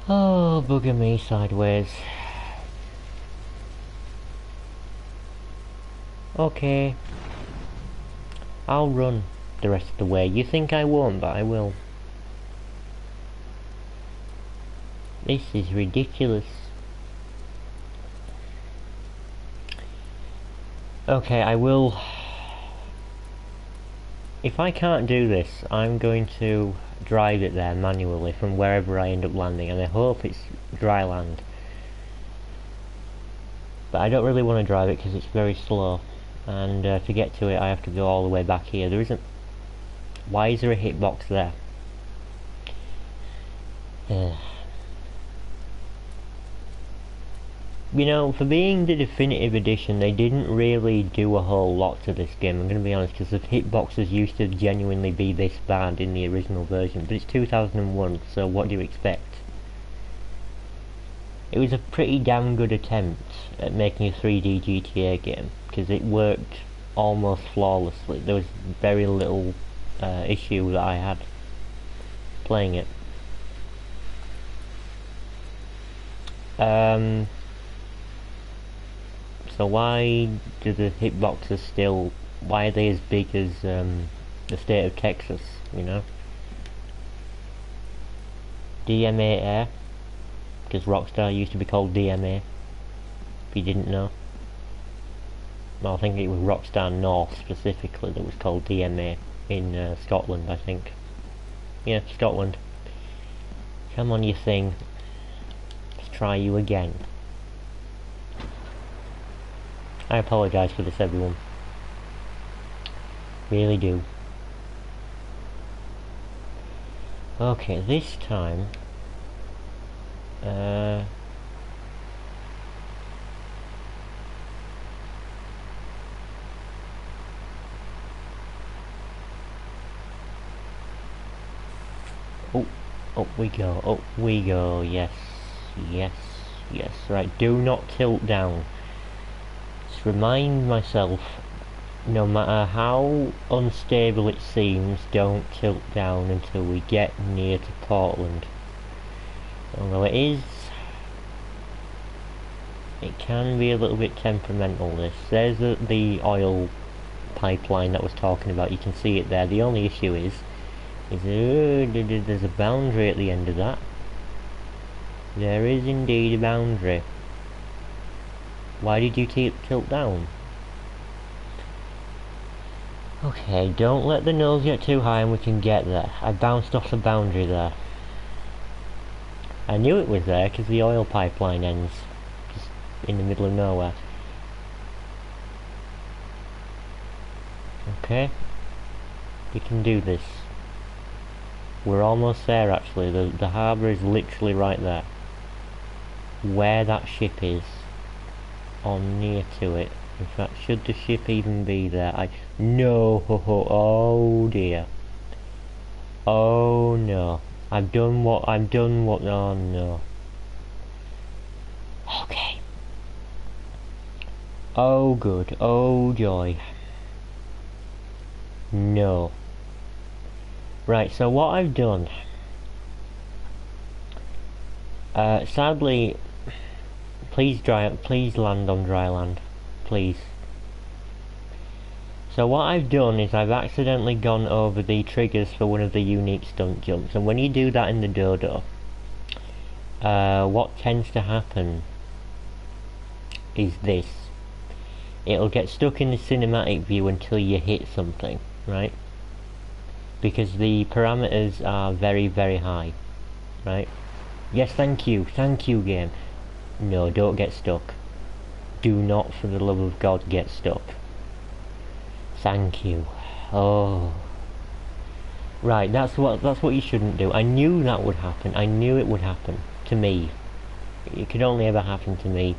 Oh, bugger me sideways. Okay. I'll run the rest of the way. You think I won't, but I will. This is ridiculous. Okay, I will... If I can't do this, I'm going to drive it there manually from wherever I end up landing, and I hope it's dry land. But I don't really want to drive it because it's very slow, and to get to it I have to go all the way back here. There isn't... Why is there a hitbox there? You know, for being the definitive edition, they didn't really do a whole lot to this game, I'm going to be honest, because the hitboxes used to genuinely be this bad in the original version, but it's 2001, so what do you expect? It was a pretty damn good attempt at making a 3D GTA game, because it worked almost flawlessly. There was very little issue that I had playing it. So why do the hitboxes still... Why are they as big as the state of Texas, you know? DMA Air, because Rockstar used to be called DMA, if you didn't know. Well, I think it was Rockstar North specifically that was called DMA in Scotland, I think. Yeah, Scotland. Come on, you thing. Let's try you again. I apologise for this, everyone. Really do. Okay, this time Uh, oh, up we go, up we go, yes, yes, yes, right, do not tilt down. Just remind myself, no matter how unstable it seems, don't tilt down until we get near to Portland. Although it can be a little bit temperamental, this. There's the oil pipeline that I was talking about, you can see it there. The only issue is there's a boundary at the end of that. There is indeed a boundary. Why did you tilt down? Okay, don't let the nose get too high and we can get there. I bounced off the boundary there. I knew it was there because the oil pipeline ends just in the middle of nowhere. Okay, we can do this. We're almost there actually, the harbour is literally right there. Where that ship is, or near to it. In fact, should the ship even be there? No, oh dear. Oh no. I've done what, oh no. Okay. Oh good, oh joy. No. Right, so what I've done, sadly, please land on dry land, please. So what I've done is I've accidentally gone over the triggers for one of the unique stunt jumps, and when you do that in the Dodo, what tends to happen is this. It'll get stuck in the cinematic view until you hit something, right? Because the parameters are very, very high, right? Yes, thank you game. No, don't get stuck. Do not, for the love of God, get stuck. Thank you. Oh. Right, that's what you shouldn't do. I knew that would happen. I knew it would happen. To me. It could only ever happen to me.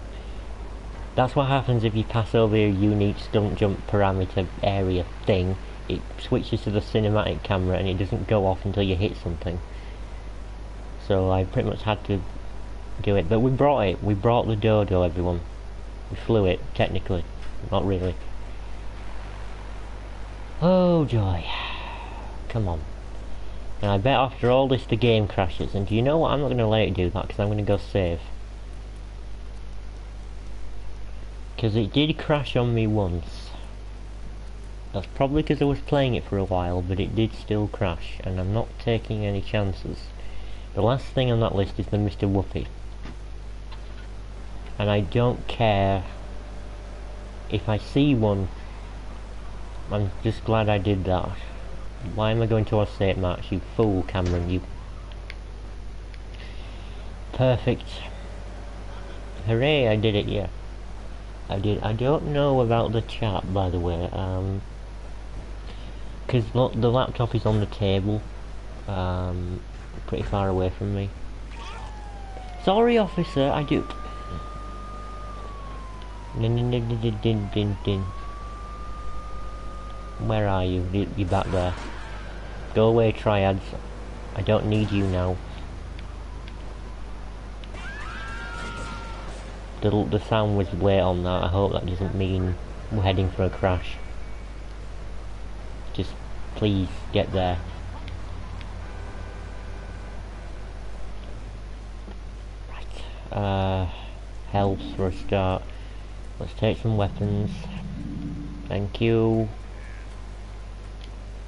That's what happens if you pass over your unique stunt jump parameter area thing. It switches to the cinematic camera and it doesn't go off until you hit something. So I pretty much had to do it. But we brought it. We brought the Dodo, everyone. We flew it, technically. Not really. Oh joy. Come on. And I bet after all this the game crashes. And do you know what? I'm not going to let it do that because I'm going to go save. Because it did crash on me once. That's probably because I was playing it for a while, but it did still crash, and I'm not taking any chances. The last thing on that list is the Mr. Whoopi. And I don't care if I see one. I'm just glad I did that. Why am I going towards St. Mark's, you fool, Cameron, you... Perfect. Hooray, I did it, yeah. I did. I don't know about the chat, by the way, because the laptop is on the table, pretty far away from me. Sorry, officer, I do. Where are you? You're back there. Go away, triads. I don't need you now. The sound was late on that. I hope that doesn't mean we're heading for a crash. Just please get there. Right. Health for a start. Let's take some weapons. Thank you.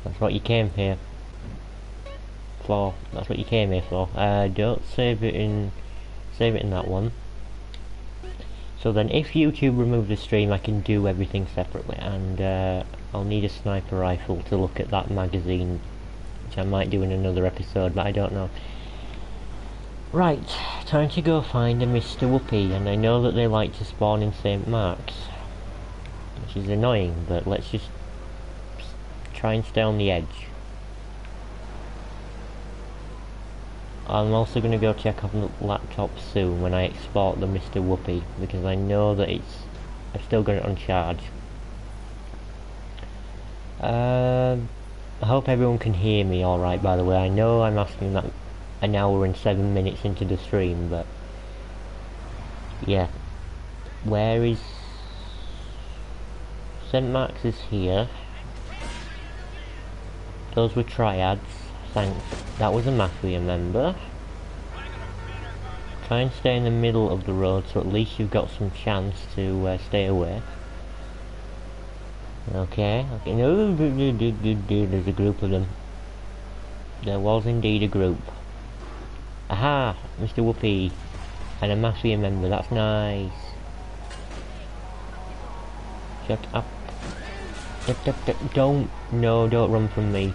That's what you came here for. That's what you came here for. Don't save it in that one. So then if YouTube removes the stream I can do everything separately, and I'll need a sniper rifle to look at that magazine, which I might do in another episode, but I don't know. Right, time to go find a Mr. Whoopi, and I know that they like to spawn in St. Mark's, which is annoying, but let's just try and stay on the edge. I'm also going to go check on the laptop soon when I export the Mr. Whoopi, because I know that I've still got it on charge. I hope everyone can hear me alright, by the way. I know I'm asking that an hour and 7 minutes into the stream, but yeah. Where is... St. Mark's is here. Those were triads. Thanks. That was a Mafia member. Try and stay in the middle of the road so at least you've got some chance to stay away. Okay, no, there's a group of them. There was indeed a group. Aha! Mr. Whoopi. And a Mafia member, that's nice. Shut up. Don't run from me.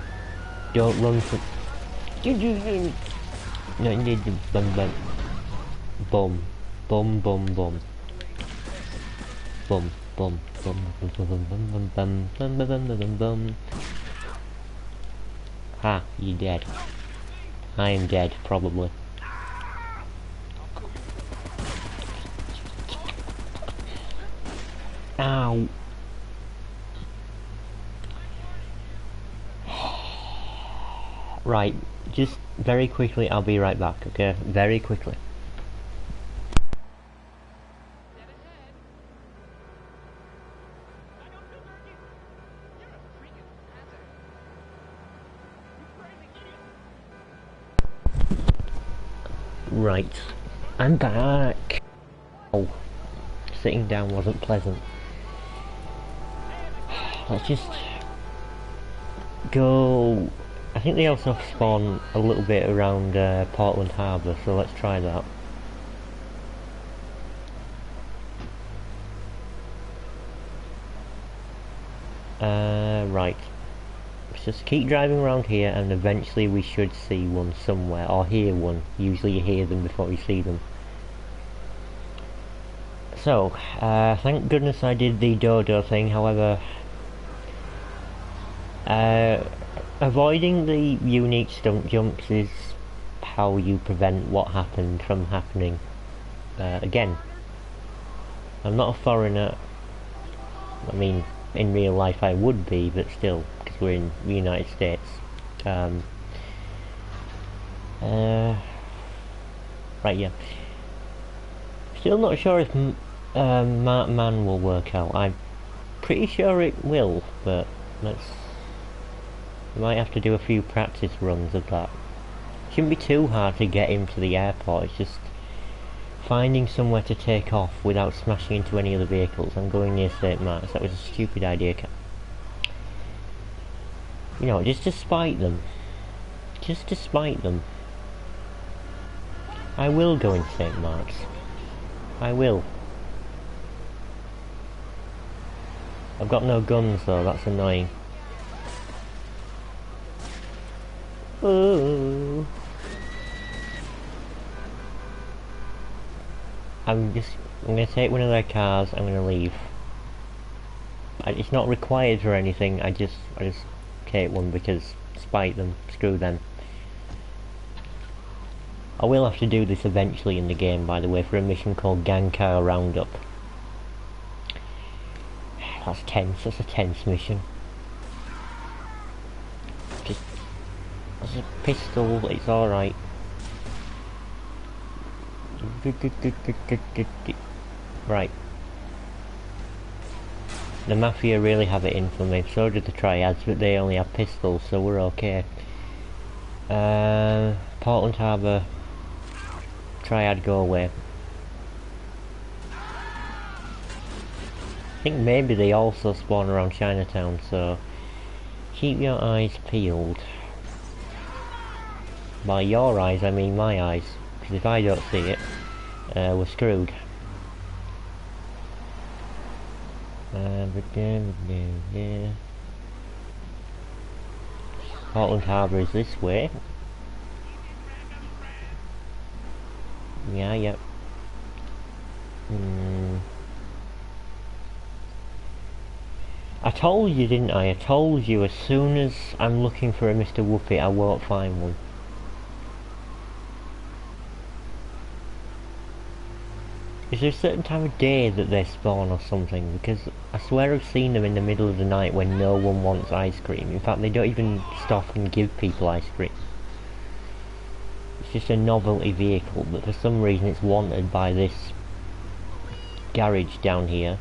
Don't run from... No, indeed, bum. Bum, bum, bum, bum. Bum, bum, bum, bum, bum, bum, bum, bum, bum, bum, bum. Ha, you're dead. I am dead, probably. Ow. Right, just very quickly, I'll be right back, okay? Very quickly. Right, I'm back. Oh, sitting down wasn't pleasant. Let's just go... I think they also spawn a little bit around Portland Harbour, so let's try that. Right. Let's just keep driving around here and eventually we should see one somewhere, or hear one. Usually you hear them before you see them. So, thank goodness I did the Dodo thing, however... avoiding the unique stunt jumps is how you prevent what happened from happening again. I'm not a foreigner. I mean, in real life I would be, but still, because we're in the United States. Right, yeah. Still not sure if Mark Man will work out. I'm pretty sure it will, but let's... We might have to do a few practice runs of that. Shouldn't be too hard to get him to the airport, it's just finding somewhere to take off without smashing into any other vehicles. I'm going near St. Mark's, that was a stupid idea. You know, just to spite them. Just to spite them. I will go in St. Mark's. I will. I've got no guns though, that's annoying. Ooh. I'm gonna take one of their cars, I'm gonna leave. It's not required for anything, I just take one because spite them, screw them. I will have to do this eventually in the game, by the way, for a mission called Gang Car Roundup. That's tense, that's a tense mission. Just... That's a pistol, it's alright. Right. The Mafia really have it in for me, so do the Triads, but they only have pistols, so we're okay. Portland Harbour, Triad, go away. I think maybe they also spawn around Chinatown, so keep your eyes peeled. By your eyes, I mean my eyes, because if I don't see it, we're screwed. Yeah. Portland Harbour is this way. Yeah, yep. I told you, didn't I? I told you as soon as I'm looking for a Mr. Whoopi, I won't find one. Is there a certain time of day that they spawn or something? Because I swear I've seen them in the middle of the night when no one wants ice cream. In fact, they don't even stop and give people ice cream. It's just a novelty vehicle, but for some reason it's wanted by this garage down here.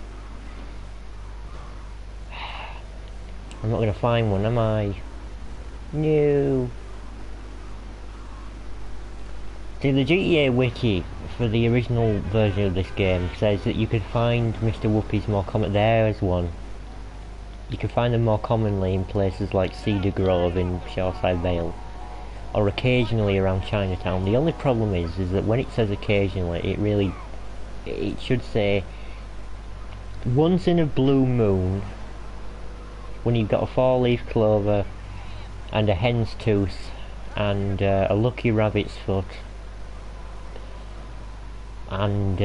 I'm not going to find one, am I? No. See, the GTA wiki for the original version of this game says that you could find Mr. Whoopies more common. There's one. You can find them more commonly in places like Cedar Grove in Shoreside Vale, or occasionally around Chinatown. The only problem is that when it says occasionally, it should say once in a blue moon, when you've got a 4-leaf clover and a hen's tooth and a lucky rabbit's foot and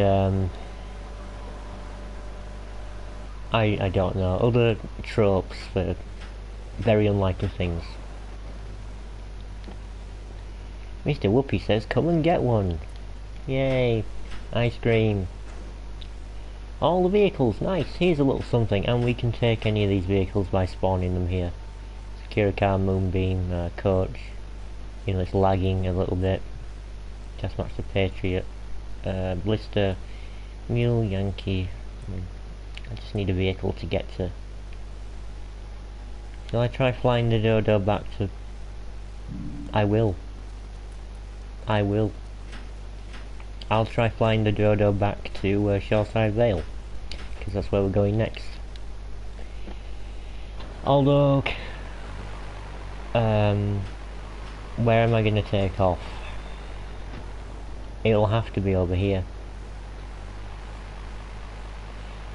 I don't know, other tropes for very unlikely things. Mr. Whoopi says come and get one. Yay, ice cream. All the vehicles, nice. Here's a little something, and we can take any of these vehicles by spawning them here. Secure car, moonbeam, coach. You know, it's lagging a little bit. Taskmaster Patriot, Blister, Mule, Yankee. I just need a vehicle to get to. Shall I try flying the Dodo back to... I will. I will. I'll try flying the Dodo back to Shoreside Vale, because that's where we're going next. Although, where am I going to take off? It'll have to be over here.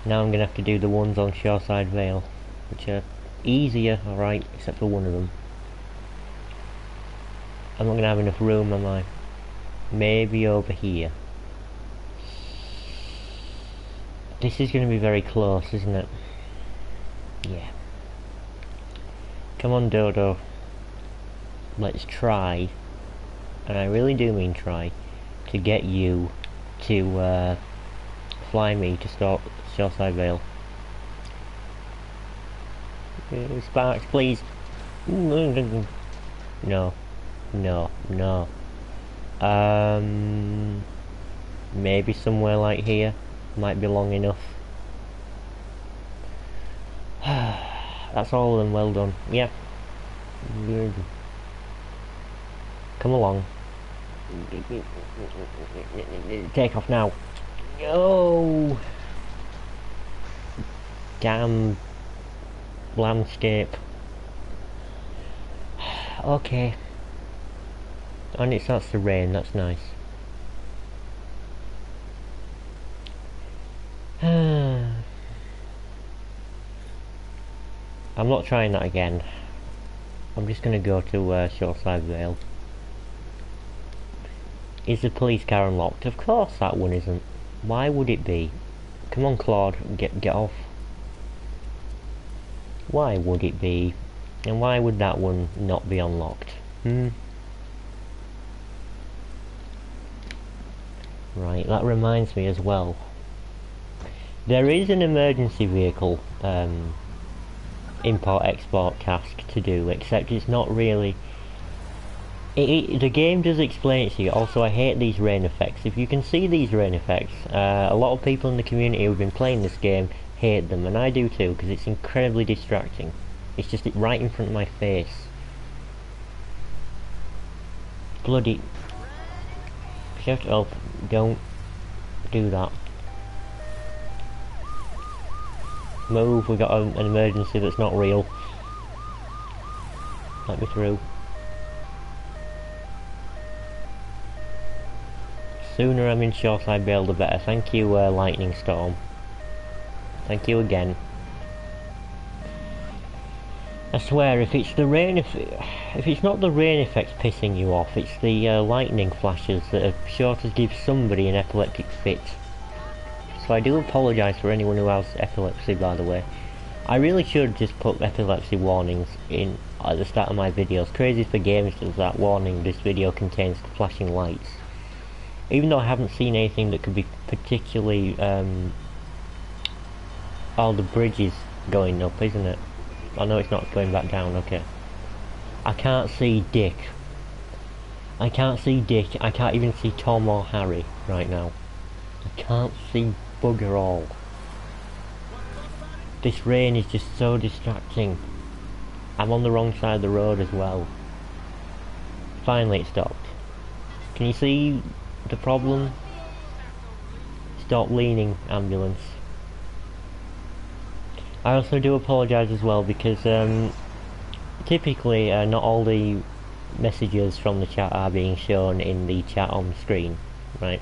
Now I'm going to have to do the ones on Shoreside Vale, which are easier, alright, except for one of them. I'm not going to have enough room, am I? Maybe over here. This is going to be very close, isn't it? Yeah. Come on, Dodo. Let's try, and I really do mean try, to get you to fly me to Shoreside Vale. Sparks, please. No. No. No. Maybe somewhere like here might be long enough. That's all of them, well done. Yeah. Good. Come along. Take off now. Oh! Damn landscape. Okay. And it starts to rain, that's nice. I'm not trying that again. I'm just gonna go to Shoreside Vale. Is the police car unlocked? Of course that one isn't. Why would it be? Come on, Claude, get off. Why would it be? And why would that one not be unlocked? Right, that reminds me as well. There is an emergency vehicle import-export task to do, except it's not really... the game does explain it to you. Also, I hate these rain effects. If you can see these rain effects, a lot of people in the community who've been playing this game hate them, and I do too, because it's incredibly distracting. It's just right in front of my face. Bloody... Shut up. Don't do that. Move, we got an emergency that's not real. Let me through. Sooner I'm in Shoreside Vale the better. Thank you, Lightning Storm. Thank you again. I swear, if it's the rain, if it's not the rain effects pissing you off, it's the lightning flashes that are sure to give somebody an epileptic fit. So I do apologise for anyone who has epilepsy, by the way. I really should just put epilepsy warnings in at the start of my videos. Crazy for Gamers does that warning: this video contains flashing lights. Even though I haven't seen anything that could be particularly, oh, the bridge is going up, isn't it? I know it's not going back down, okay. I can't see Dick. I can't see Dick, I can't even see Tom or Harry right now. I can't see bugger all. This rain is just so distracting. I'm on the wrong side of the road as well. Finally it stopped. Can you see the problem? Stop leaning, ambulance. I also do apologise as well because typically not all the messages from the chat are being shown in the chat on screen, right?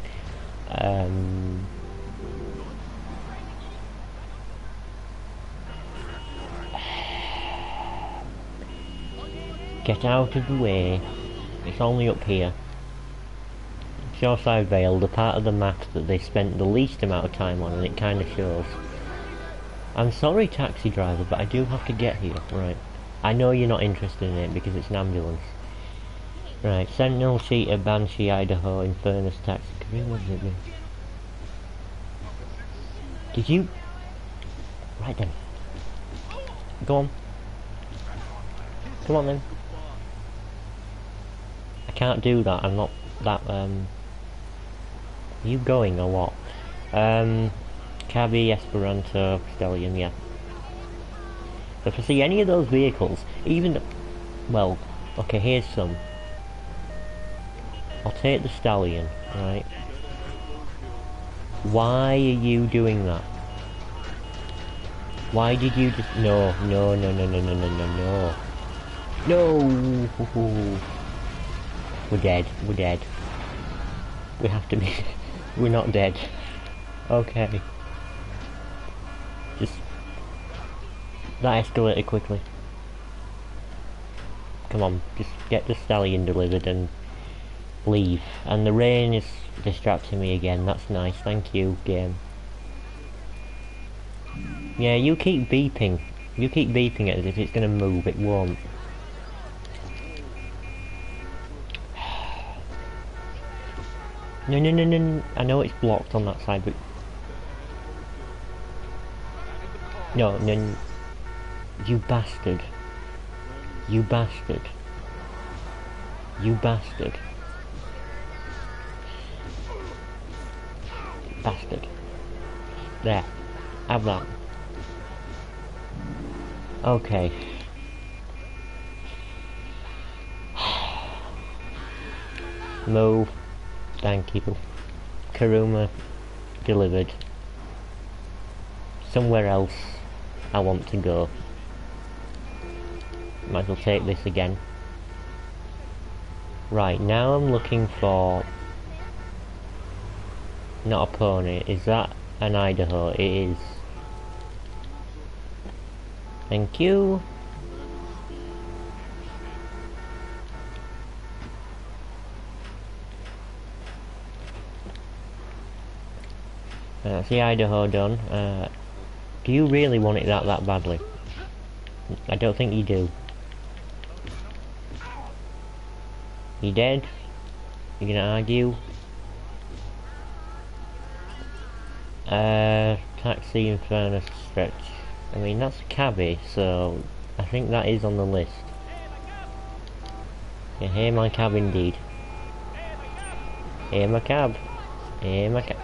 Get out of the way. It's only up here. Shoreside Vale, the part of the map that they spent the least amount of time on, and it kind of shows. I'm sorry, taxi driver, but I do have to get here. Right. I know you're not interested in it because it's an ambulance. Right. Sentinel, Cheetah, Banshee, Idaho, Infernus, Taxi. What did it do? Did you? Right then. Go on. Come on then. I can't do that. I'm not that. Are you going or what? Cabby, Esperanto, Stallion, yeah. So if I see any of those vehicles, even... Well, okay, here's some. I'll take the Stallion, right? Why are you doing that? Why did you just... No. No! We're dead. We're dead. We have to be... We're not dead. Okay. Just... That escalated quickly. Come on, just get the Stallion delivered and leave. And the rain is distracting me again, that's nice, thank you, game. Yeah, you keep beeping. You keep beeping it as if it's gonna move, it won't. No, I know it's blocked on that side, but... No, you bastard. You bastard. You bastard. Bastard. There. Have that. Okay. Move. Thank you. Karuma delivered. Somewhere else I want to go. Might as well take this again. Right, now I'm looking for... Not a pony, is that an Idaho? It is. Thank you. That's the Idaho done. Do you really want it that badly? I don't think you do. You dead? You gonna argue? Taxi Infernus stretch. I mean, that's a cabby, so I think that is on the list. Yeah, hear my cab indeed. Hear my cab. Hear my cab.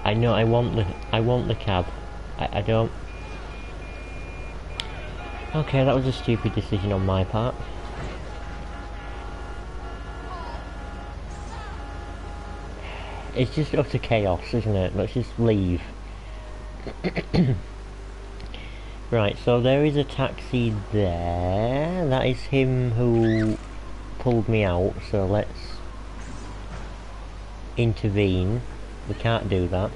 I know, I want the cab. I don't... Okay, that was a stupid decision on my part. It's just utter chaos, isn't it? Let's just leave. Right, so there is a taxi there. That is him who pulled me out, so let's intervene. We can't do that.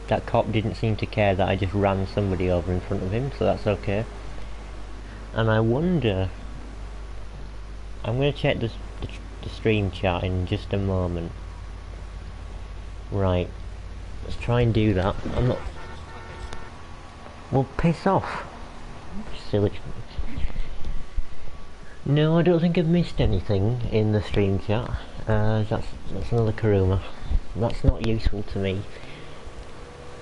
That cop didn't seem to care that I just ran somebody over in front of him, so that's okay. And I wonder... I'm going to check the stream chat in just a moment. Right. Let's try and do that. I'm not... Well, piss off. Silly. No, I don't think I've missed anything in the stream chat. That's another Kuruma. That's not useful to me.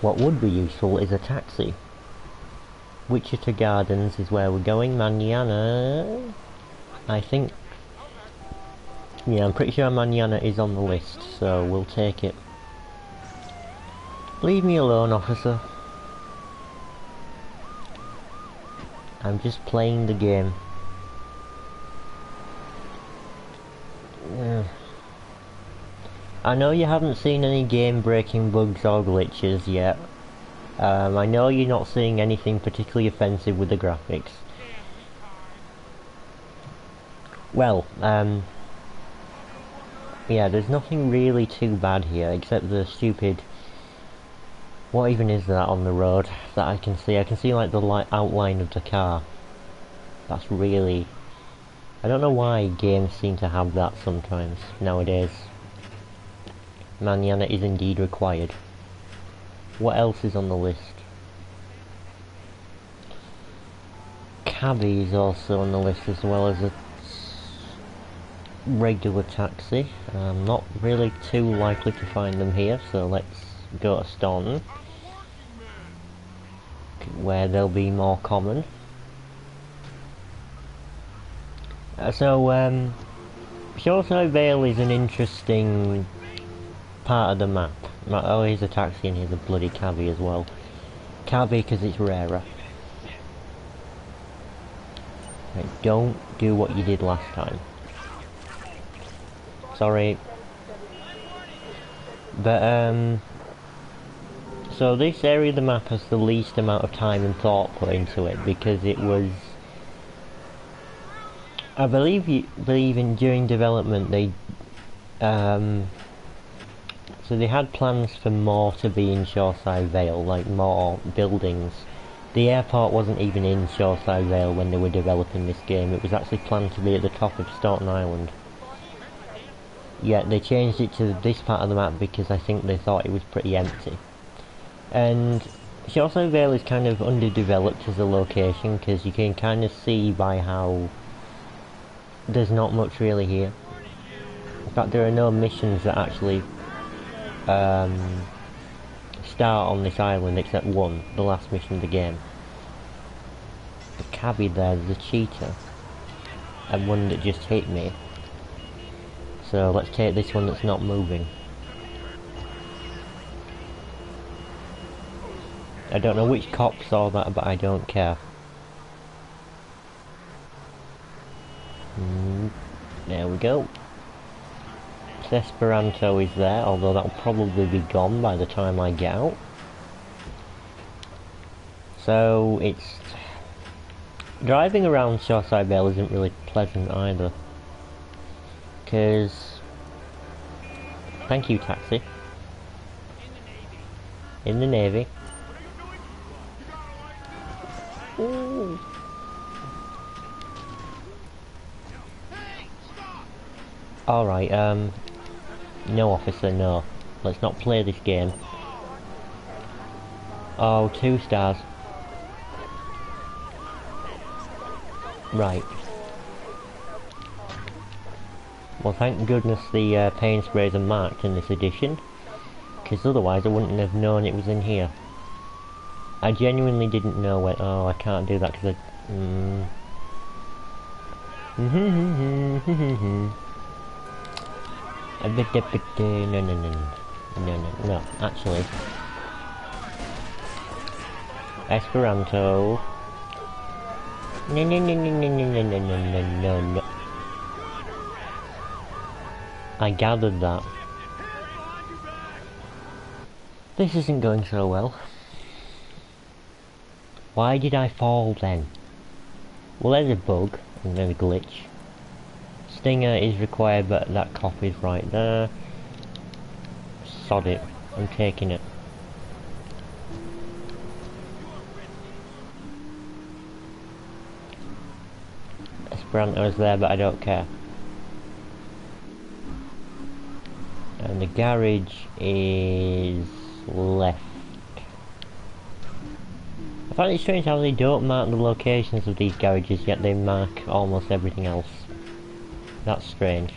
What would be useful is a taxi. Wichita Gardens is where we're going. Manana, I think. Yeah, I'm pretty sure Manana is on the list, so we'll take it. Leave me alone, officer. I'm just playing the game. I know you haven't seen any game-breaking bugs or glitches yet. I know you're not seeing anything particularly offensive with the graphics. Well, yeah, there's nothing really too bad here, except the stupid... What even is that on the road that I can see? I can see like the outline of the car. That's really... I don't know why games seem to have that sometimes, nowadays. Manana is indeed required. What else is on the list? Cabby is also on the list, as well as a regular taxi. I'm not really too likely to find them here, so let's go to Staunton, where they'll be more common. Shoreside Vale is an interesting part of the map. Oh, here's a taxi and here's a bloody cabby as well. Cabby because it's rarer. Right, don't do what you did last time. Sorry. But, so this area of the map has the least amount of time and thought put into it, because it was... I believe during development they... So they had plans for more to be in Shoreside Vale, like more buildings. The airport wasn't even in Shoreside Vale when they were developing this game. It was actually planned to be at the top of Staunton Island. Yet they changed it to this part of the map because I think they thought it was pretty empty. And Shoreside Vale is kind of underdeveloped as a location, because you can kind of see by how there's not much really here. In fact, there are no missions that actually start on this island except one, the last mission of the game. The cabby there's a cheetah, and one that just hit me. So let's take this one that's not moving. I don't know which cop saw that, but I don't care. There we go. Esperanto is there, although that'll probably be gone by the time I get out. So it's... Driving around Shoreside Vale isn't really pleasant either. Because... Thank you, taxi. In the Navy. Ooh. Alright, no officer, no. Let's not play this game. Oh, 2 stars. Right. Well, thank goodness the paint sprays are marked in this edition, because otherwise I wouldn't have known it was in here. I genuinely didn't know where... Oh, I can't do that because No, actually. Esperanto. No. I gathered that. This isn't going so well. Why did I fall then? Well, there's a bug, and then a glitch. Stinger is required, but that copy's right there. Sod it. I'm taking it. Esperanto's there, but I don't care. And the garage is left. I find it strange how they don't mark the locations of these garages, yet they mark almost everything else. That's strange.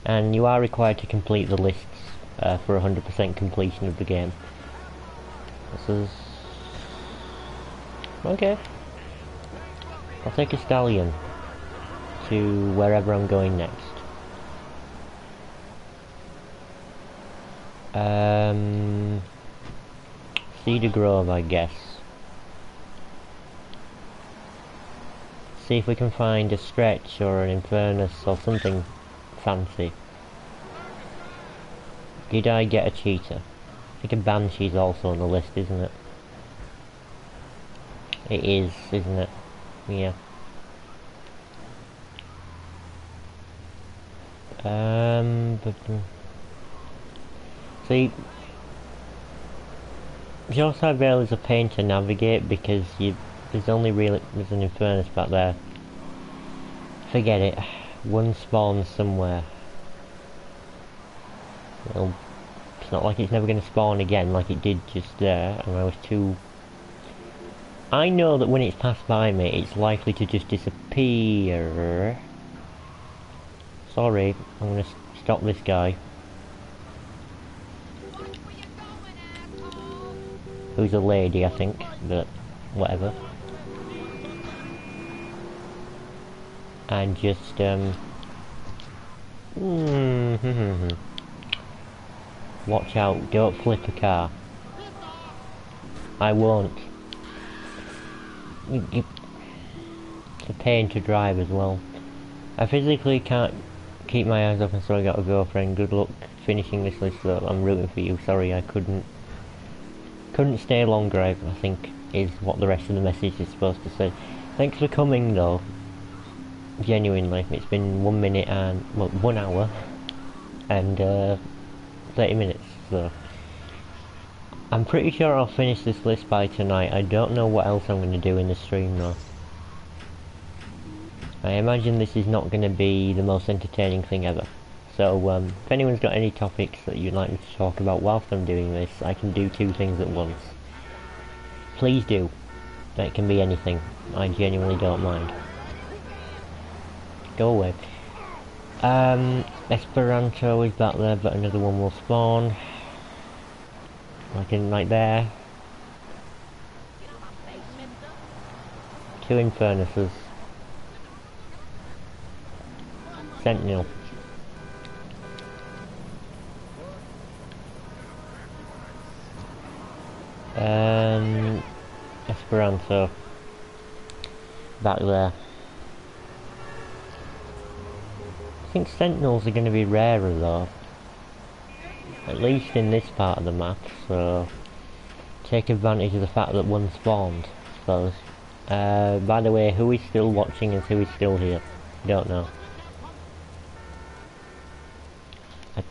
and you are required to complete the lists for 100% completion of the game. This is... okay. I'll take a stallion to wherever I'm going next. Cedar Grove, I guess. See if we can find a stretch or an Infernus or something fancy. Did I get a cheetah? I think a Banshee's also on the list, isn't it? It is, isn't it? Yeah. See, Jorside Vale is a pain to navigate because there's only there's an Infernus back there. Forget it. One spawns somewhere. Well, it's not like it's never going to spawn again like it did just there, and I was too... I know that when it's passed by me, it's likely to just disappear. Sorry, I'm going to stop this guy. Who's a lady, I think, but whatever. And just, watch out, don't flip a car. I won't. It's a pain to drive as well. I physically can't keep my eyes open, so I got a girlfriend. Good luck finishing this list though. I'm rooting for you. Sorry I couldn't stay longer, I think is what the rest of the message is supposed to say. Thanks for coming though. Genuinely, it's been 1 minute and, well, 1 hour and 30 minutes, so I'm pretty sure I'll finish this list by tonight. I don't know what else I'm going to do in the stream though. I imagine this is not going to be the most entertaining thing ever. So if anyone's got any topics that you'd like me to talk about whilst I'm doing this, I can do 2 things at once. Please do. It can be anything. I genuinely don't mind. Go away. Esperanto is back there, but another one will spawn. Like there. 2 Infernuses. Sentinel. Esperanto. Back there. I think Sentinels are going to be rarer though. At least in this part of the map, so take advantage of the fact that one spawned, I suppose. By the way, who is still watching and who is still here? I don't know. I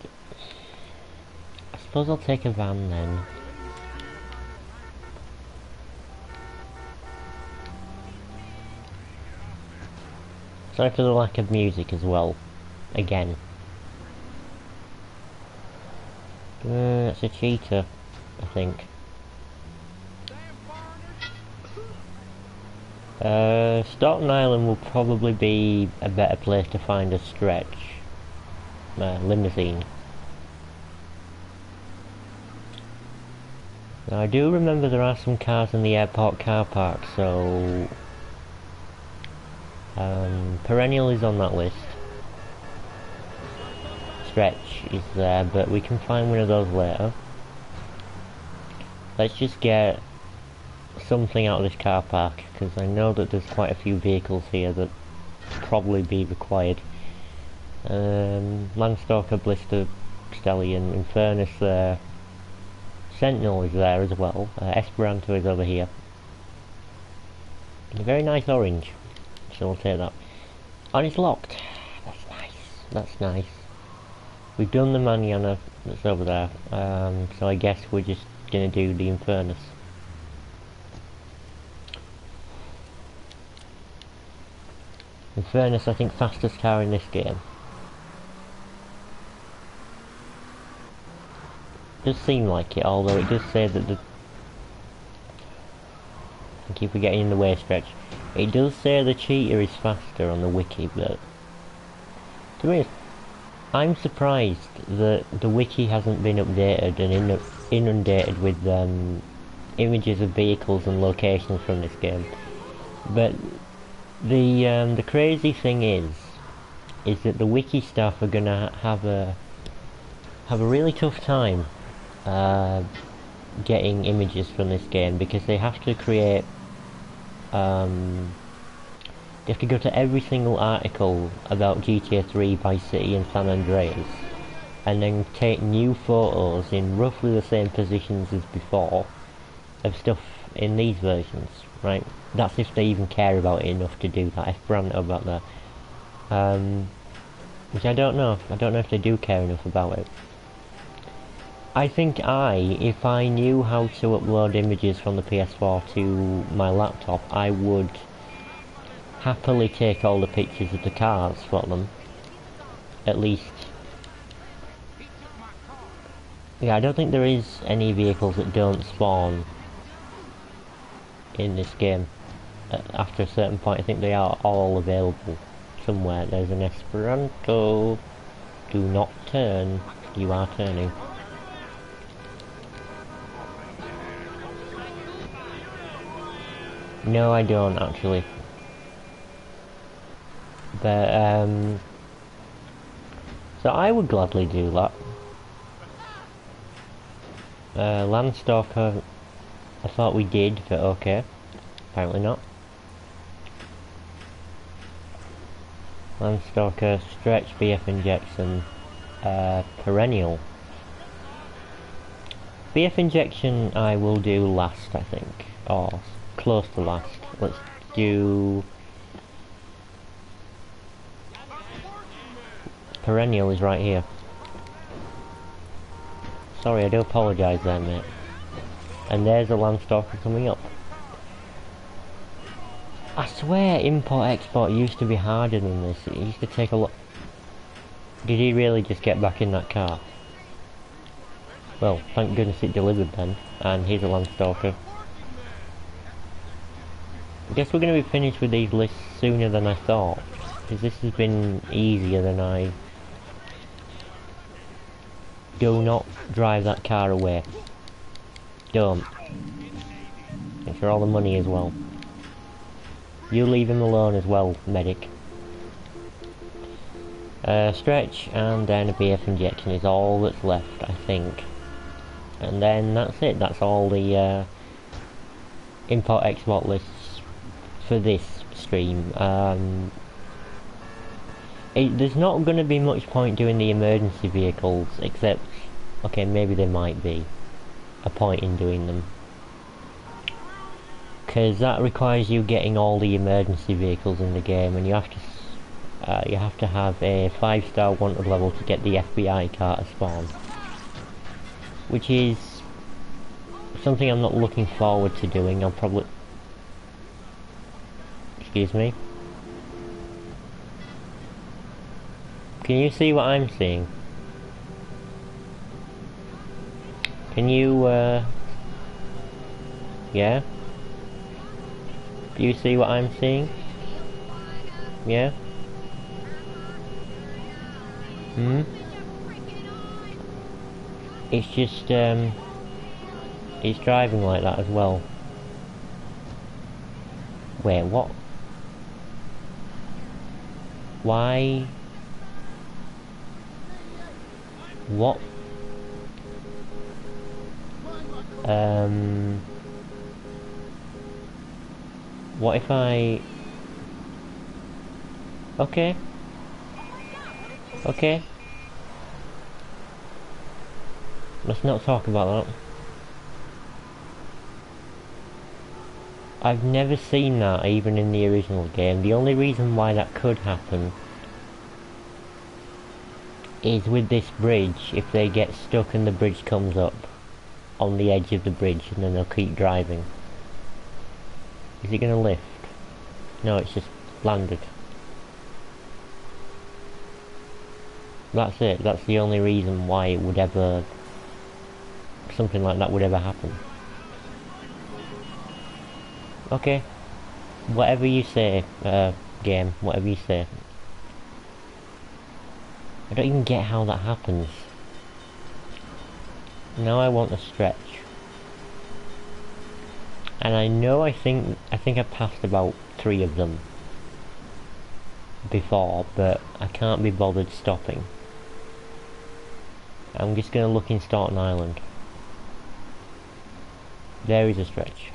suppose I'll take a van then. Sorry for the lack of music as well. Again. That's a cheetah, I think. Stockton Island will probably be a better place to find a stretch. Limousine. Now I do remember there are some cars in the airport car park, so... Perennial is on that list. Stretch is there, but we can find one of those later. Let's just get something out of this car park, because I know that there's quite a few vehicles here that probably be required. Landstalker, Blister, Stallion, Infernus there. Sentinel is there as well. Esperanto is over here. A very nice orange, so we'll take that. And it's locked. That's nice. That's nice. We've done the Manana that's over there, so I guess we're just gonna do the Infernus. Infernus, I think, fastest car in this game. Does seem like it, although it does say that the... I keep forgetting in the way stretch. It does say the cheetah is faster on the wiki, but... to me, I'm surprised that the wiki hasn't been updated and inundated with images of vehicles and locations from this game. But the crazy thing is that the wiki staff are gonna have a really tough time getting images from this game, because they have to create they have to go to every single article about GTA 3, Vice City and San Andreas, and then take new photos in roughly the same positions as before of stuff in these versions, right? That's if they even care about it enough to do that. Esperanto about that. Which I don't know. I don't know if they do care enough about it. I think if I knew how to upload images from the PS4 to my laptop, I would happily take all the pictures of the cars for them. At least. Yeah, I don't think there is any vehicles that don't spawn in this game. After a certain point, I think they are all available somewhere. There's an Esperanto. Do not turn. You are turning. No, I don't actually. But so I would gladly do that. Landstalker, I thought we did, but okay. Apparently not. Landstalker, Stretch, BF Injection, Perennial. BF Injection I will do last, I think. Or close to last. Let's do... Perennial is right here. Sorry, I do apologise there, mate. And there's a Landstalker coming up. I swear import-export used to be harder than this. It used to take a lot... Did he really just get back in that car? Well, thank goodness it delivered then. And here's a Landstalker. I guess we're going to be finished with these lists sooner than I thought. Because this has been easier than I... Do not drive that car away. Don't. And for all the money as well. You leave him alone as well, medic. Stretch and then a BF Injection is all that's left, I think. And then that's it. That's all the import-export lists for this stream. There's not going to be much point doing the emergency vehicles, except... Okay, maybe there might be a point in doing them. Because that requires you getting all the emergency vehicles in the game, and you have to have a 5-star wanted level to get the FBI car to spawn. Which is something I'm not looking forward to doing. I'll probably... Excuse me? Can you see what I'm seeing? Can you, yeah? Do you see what I'm seeing? Yeah? Hmm? It's just, it's driving like that as well. Wait, what? Why? What? What if I... Okay. Okay. Let's not talk about that. I've never seen that even in the original game. The only reason why that could happen is with this bridge, if they get stuck and the bridge comes up on the edge of the bridge and then they'll keep driving. Is it going to lift? No, it's just landed. That's it. That's the only reason why it would ever... something like that would ever happen. Okay. Whatever you say, game. Whatever you say. I don't even get how that happens. Now I want a stretch. And I know I think I passed about 3 of them before, but I can't be bothered stopping. I'm just gonna look in Staten Island. There is a stretch.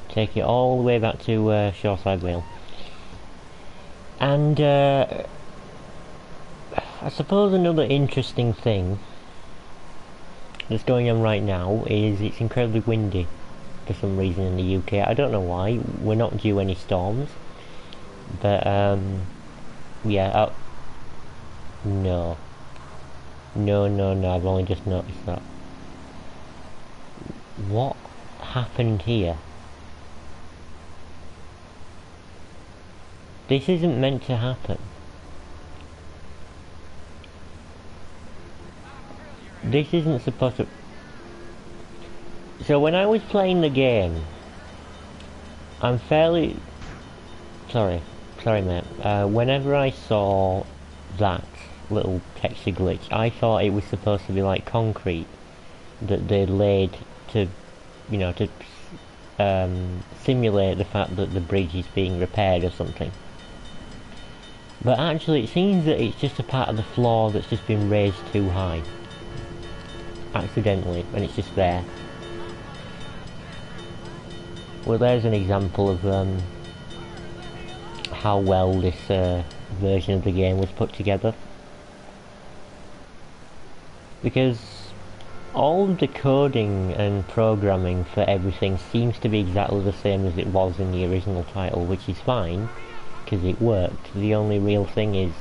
Take it all the way back to Shoreside Vale. And I suppose another interesting thing that's going on right now is it's incredibly windy for some reason in the UK. I don't know why. We're not due any storms. But yeah, no, I've only just noticed that. What happened here? This isn't meant to happen. This isn't supposed to... So when I was playing the game, I'm fairly... Sorry mate. Whenever I saw that little texture glitch, I thought it was supposed to be like concrete that they laid to, you know, to simulate the fact that the bridge is being repaired or something. But actually it seems that it's just a part of the floor that's just been raised too high. Accidentally, and it's just there. Well, there's an example of how well this version of the game was put together. Because all the coding and programming for everything seems to be exactly the same as it was in the original title, which is fine, because it worked. The only real thing is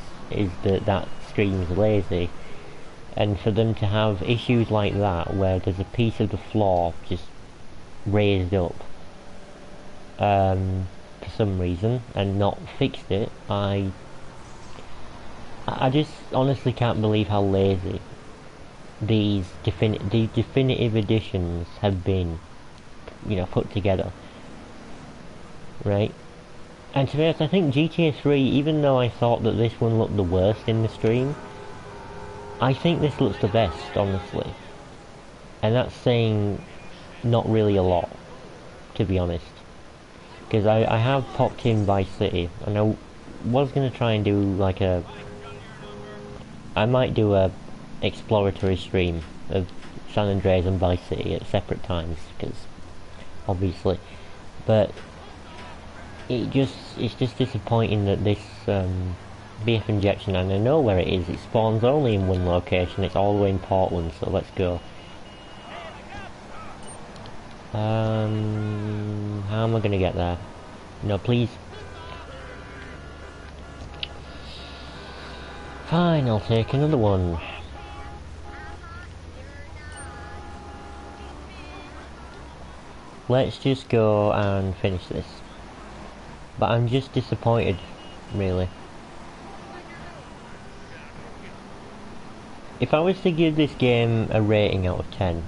that stream's lazy, and for them to have issues like that where there's a piece of the floor just raised up for some reason and not fixed it, I just honestly can't believe how lazy these definitive editions have been, you know, put together, right? And to be honest, I think GTA 3, even though I thought that this one looked the worst in the stream, I think this looks the best, honestly. And that's saying not really a lot, to be honest. Because I have popped in Vice City, and I was going to try and do like I might do a exploratory stream of San Andreas and Vice City at separate times, because obviously. But it's just disappointing that this BF injection, and I know where it is, it spawns only in one location, it's all the way in Portland, so let's go. How am I gonna get there? No, please. Fine, I'll take another one. Let's just go and finish this. But I'm just disappointed, really. If I was to give this game a rating out of 10,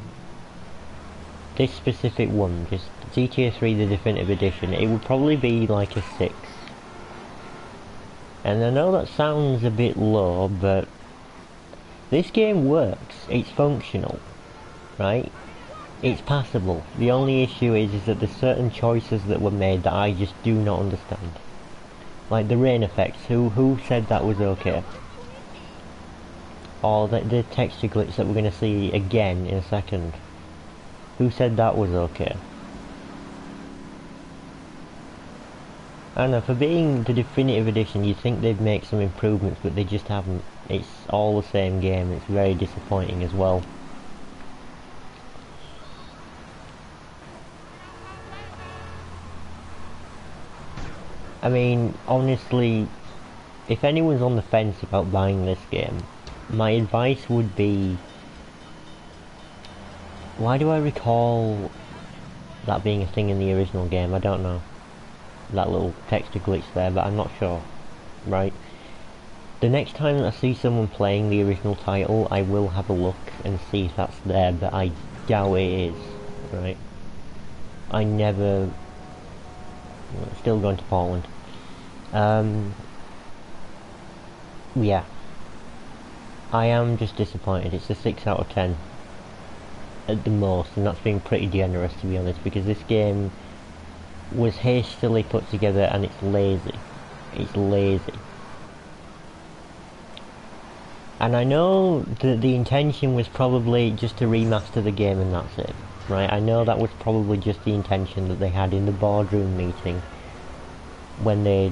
this specific one, just GTA 3 the Definitive Edition, it would probably be like a 6. And I know that sounds a bit low, but this game works, it's functional, right? It's passable. The only issue is that there's certain choices that were made that I just do not understand. Like the rain effects, who said that was okay? Or the texture glitch that we're going to see again in a second. Who said that was okay? I don't know, for being the Definitive Edition you'd think they'd make some improvements, but they just haven't. It's all the same game, it's very disappointing as well. I mean, honestly, if anyone's on the fence about buying this game, my advice would be... Why do I recall that being a thing in the original game? I don't know. That little texture glitch there, but I'm not sure. Right? The next time that I see someone playing the original title, I will have a look and see if that's there, but I doubt it is. Right? I never... Still going to Portland. Yeah, I am just disappointed. It's a 6 out of 10 at the most, and that's being pretty generous to be honest, because this game was hastily put together and it's lazy. It's lazy. And I know that the intention was probably just to remaster the game and that's it, right? I know that was probably just the intention that they had in the boardroom meeting when they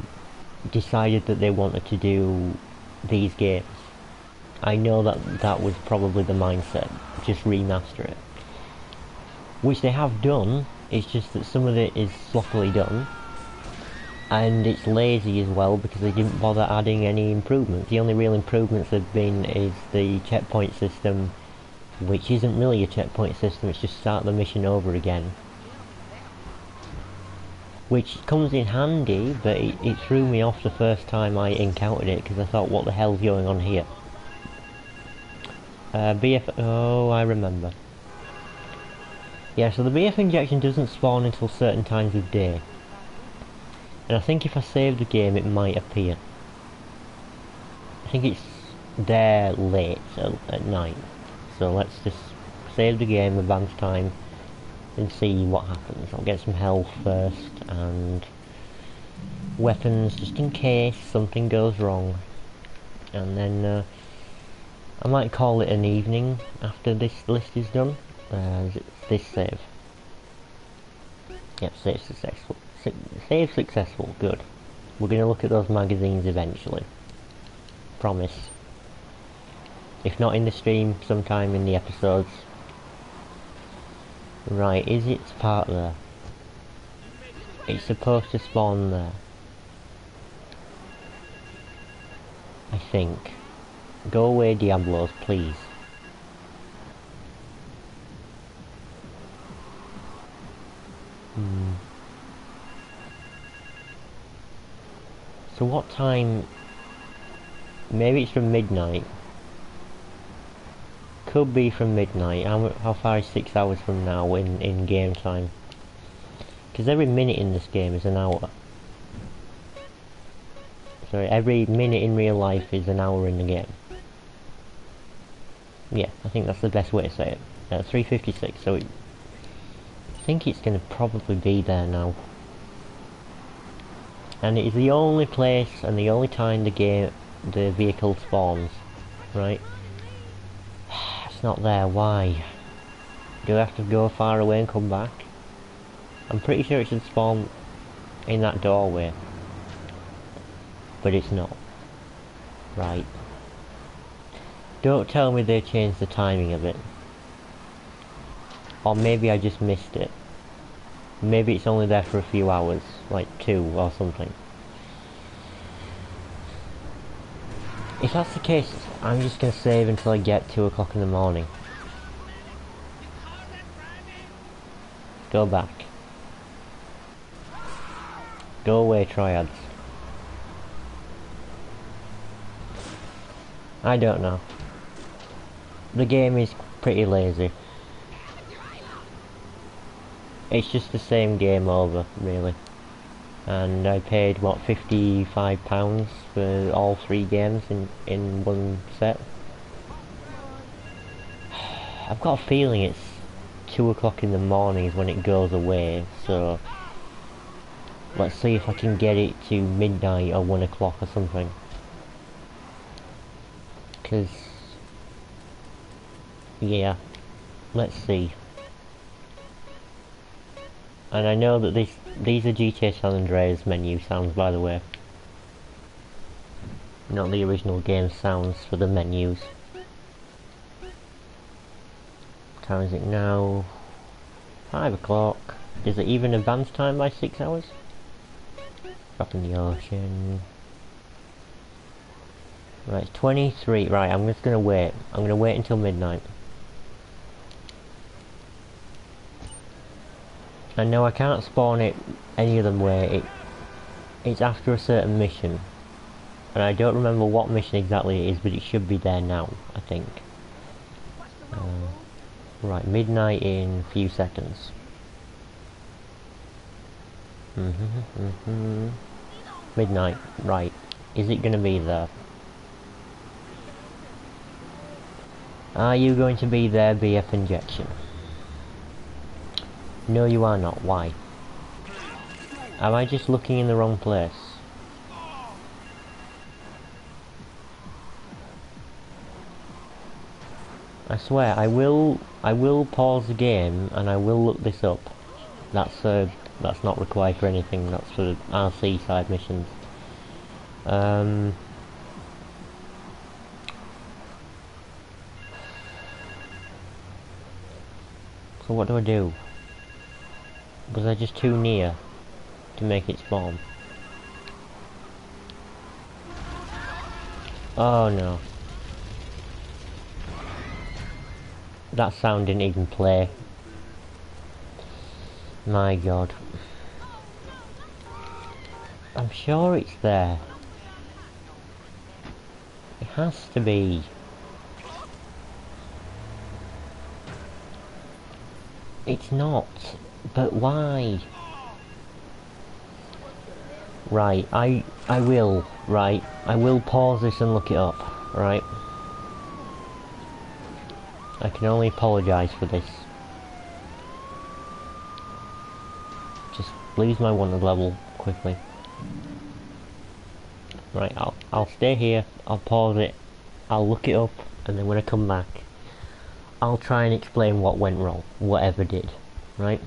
decided that they wanted to do these games. I know that that was probably the mindset, just remaster it. Which they have done, it's just that some of it is sloppily done, and it's lazy as well because they didn't bother adding any improvements. The only real improvements there've been is the checkpoint system, which isn't really a checkpoint system, it's just start the mission over again. Which comes in handy, but it threw me off the first time I encountered it because I thought, what the hell's going on here? oh, I remember. Yeah, so the BF injection doesn't spawn until certain times of day. And I think if I save the game it might appear. I think it's there late at night. So let's just save the game, advance time, and see what happens. I'll get some health first, and weapons just in case something goes wrong. And then I might call it an evening after this list is done. This save. Yep, save successful. Save successful, good. We're going to look at those magazines eventually. Promise. If not in the stream, sometime in the episodes. Right, is it part there? It's supposed to spawn there. I think. Go away, Diablos, please. So what time? Maybe it's from midnight. Could be from midnight. How far is 6 hours from now in game time? Because every minute in this game is an hour. Sorry, every minute in real life is an hour in the game. Yeah, I think that's the best way to say it. 3:56, so I think it's going to probably be there now. And it is the only place and the only time the vehicle spawns, right? It's not there, why? Do I have to go far away and come back? I'm pretty sure it should spawn in that doorway. But it's not. Right. Don't tell me they changed the timing of it. Or maybe I just missed it. Maybe it's only there for a few hours, like 2 or something. If that's the case, I'm just going to save until I get 2 o'clock in the morning. Go back. Go away, triads. I don't know. The game is pretty lazy. It's just the same game over, really. And I paid, what, £55 for all 3 games in one set. I've got a feeling it's 2 o'clock in the morning is when it goes away, so let's see if I can get it to midnight or 1 o'clock or something. Because, yeah, let's see. And I know that these are GTA San Andreas menu sounds, by the way. Not the original game sounds for the menus. What time is it now? 5 o'clock. Is it even advance time by 6 hours? Drop in the ocean. Right, it's 23. Right, I'm just gonna wait. I'm gonna wait until midnight. And no, I can't spawn it any other way. It's after a certain mission. And I don't remember what mission exactly it is, but it should be there now, I think. Right, midnight in a few seconds. Midnight, right. Is it going to be there? Are you going to be there, BF injection? No, you are not. Why? Am I just looking in the wrong place? I swear, I will pause the game and I will look this up. That's not required for anything. That's for RC side missions. So what do I do? Was I just too near to make it spawn? Oh no. That sound didn't even play. My god. I'm sure it's there. It has to be. It's not. But why? Right, I will, right? I will pause this and look it up, right? I can only apologise for this. Just lose my wanted level quickly. Right, I'll stay here, I'll pause it, I'll look it up, and then when I come back, I'll try and explain what went wrong, whatever did, right?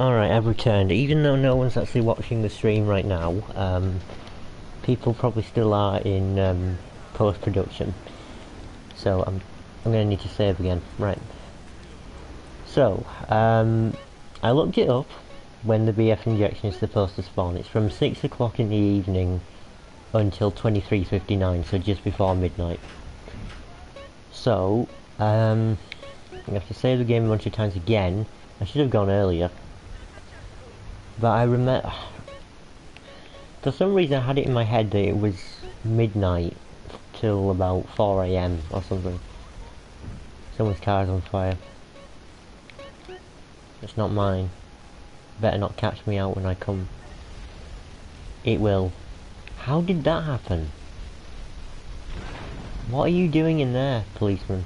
Alright, I've returned. Even though no one's actually watching the stream right now, people probably still are in post-production. So I'm gonna need to save again. Right. So, I looked it up when the BF injection is supposed to spawn. It's from 6 o'clock in the evening until 23:59, so just before midnight. So, I have to save the game a bunch of times again. I should have gone earlier. But I remember... For some reason I had it in my head that it was midnight till about 4 AM or something. Someone's car's on fire. It's not mine. Better not catch me out when I come. It will. How did that happen? What are you doing in there, policeman?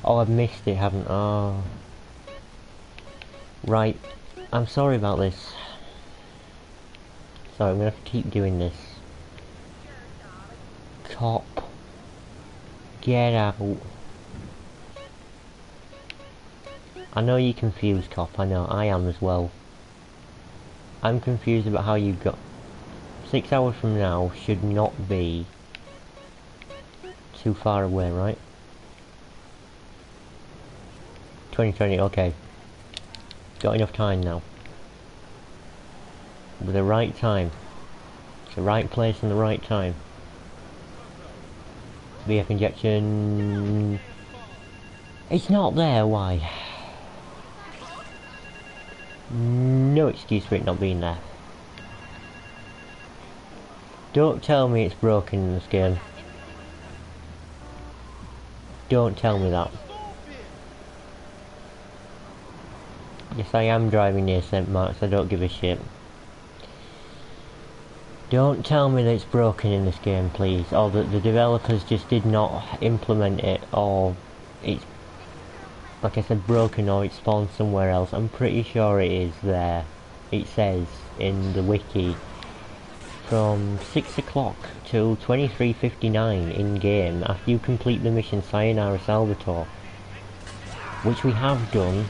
Oh, I've missed it, haven't I? Oh. Right. I'm sorry about this. Sorry, I'm gonna have to keep doing this. Cop. Get out. I know you're confused, cop. I know. I am as well. I'm confused about how you got... 6 hours from now should not be too far away, right? 2020, okay. Got enough time now. With the right time. It's the right place and the right time. BF injection... It's not there, why? No excuse for it not being there. Don't tell me it's broken in this game. Don't tell me that. Yes, I am driving near St. Mark's, I don't give a shit. Don't tell me that it's broken in this game, please, or that the developers just did not implement it, or it's, like I said, broken, or it spawned somewhere else. I'm pretty sure it is there. It says in the wiki, from 6 o'clock till 23:59 in-game, after you complete the mission Sayonara Salvatore, which we have done,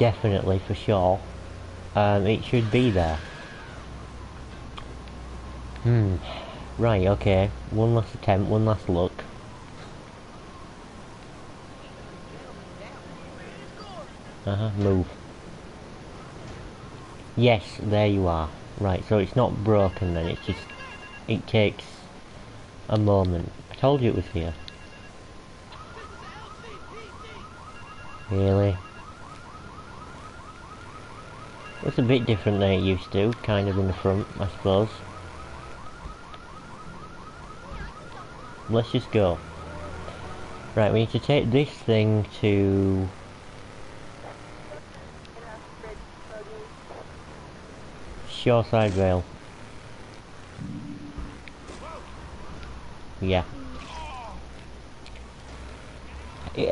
definitely, for sure. It should be there. Right, okay. One last attempt, one last look. Move. Yes, there you are. Right, so it's not broken then, it's just... It takes a moment. I told you it was here. Really? It's a bit different than it used to, kind of in the front, I suppose. Let's just go. Right, we need to take this thing to... Shoreside Vale. Yeah.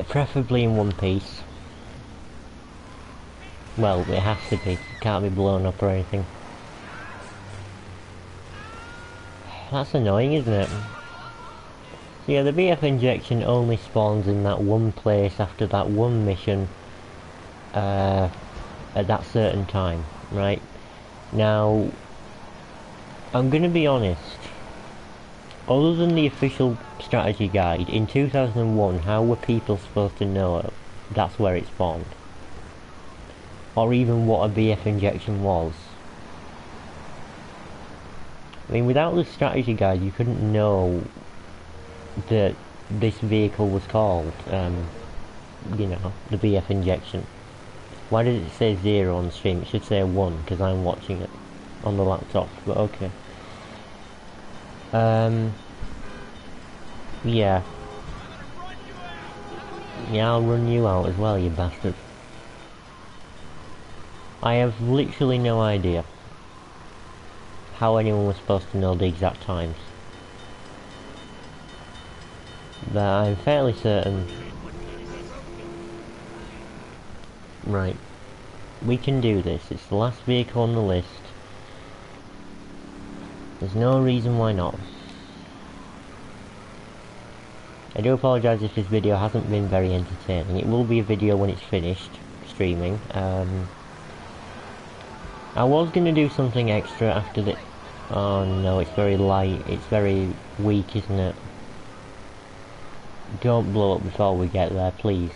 Preferably in one piece. Well, it has to be. It can't be blown up or anything. That's annoying, isn't it? So yeah, the BF injection only spawns in that one place after that one mission at that certain time, right? Now, I'm gonna be honest, other than the official strategy guide, in 2001, how were people supposed to know that's where it spawned? Or even what a BF injection was? I mean, without the strategy guide, you couldn't know that this vehicle was called, you know, the BF injection. Why did it say 0 on the stream? It should say 1, because I'm watching it on the laptop, but okay. Yeah. Yeah, I'll run you out as well, you bastard. I have literally no idea how anyone was supposed to know the exact times. But I'm fairly certain... Right. We can do this. It's the last vehicle on the list. There's no reason why not. I do apologise if this video hasn't been very entertaining. It will be a video when it's finished, streaming. I was going to do something extra after the... Oh no, it's very light, it's very weak, isn't it? Don't blow up before we get there, please.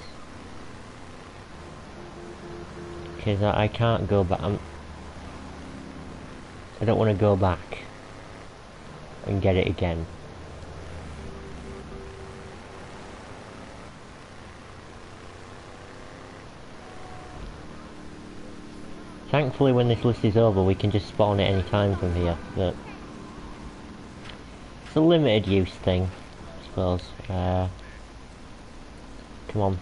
Because I can't go back. I don't want to go back and get it again. Thankfully when this list is over we can just spawn at any time from here, but it's a limited use thing, I suppose. Come on.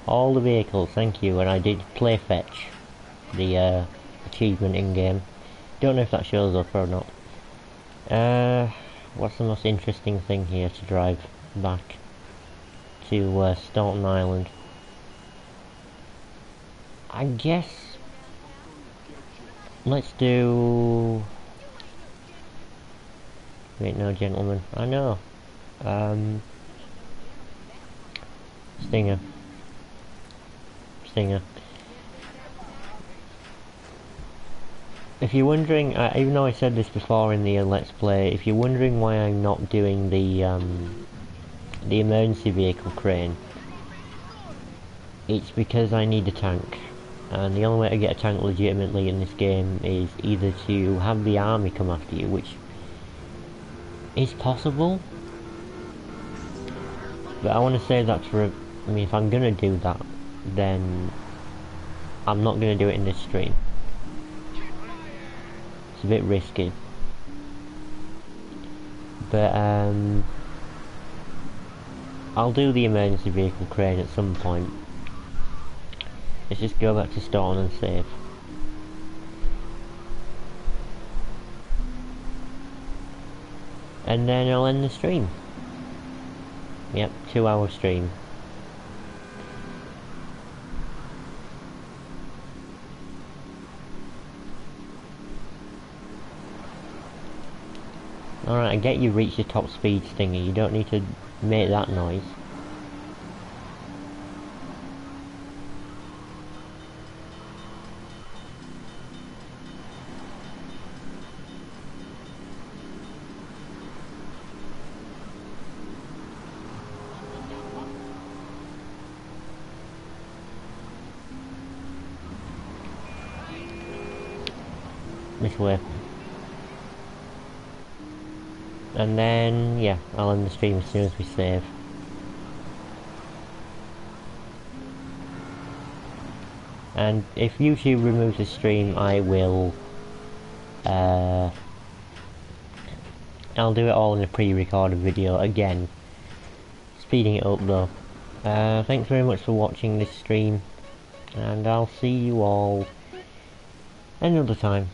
All the vehicles, thank you, and I did play fetch, the achievement in game. Don't know if that shows up or not. What's the most interesting thing here to drive back to Staunton Island? I guess let's do... Wait, no, gentlemen. I know. Stinger. If you're wondering, even though I said this before in the Let's Play, if you're wondering why I'm not doing the emergency vehicle crane, it's because I need a tank. And the only way to get a tank legitimately in this game is either to have the army come after you, which is possible, but I want to say that for I mean, if I'm gonna do that, then I'm not gonna do it in this stream. It's a bit risky, but I'll do the emergency vehicle crane at some point. Let's just go back to Staunton and save. And then I'll end the stream. Yep, 2-hour stream. Alright, I get you reached your top speed, Stinger. You don't need to make that noise. This way. And then, yeah, I'll end the stream as soon as we save. And if YouTube removes the stream, I will... I'll do it all in a pre-recorded video again. Speeding it up though. Thanks very much for watching this stream, and I'll see you all another time.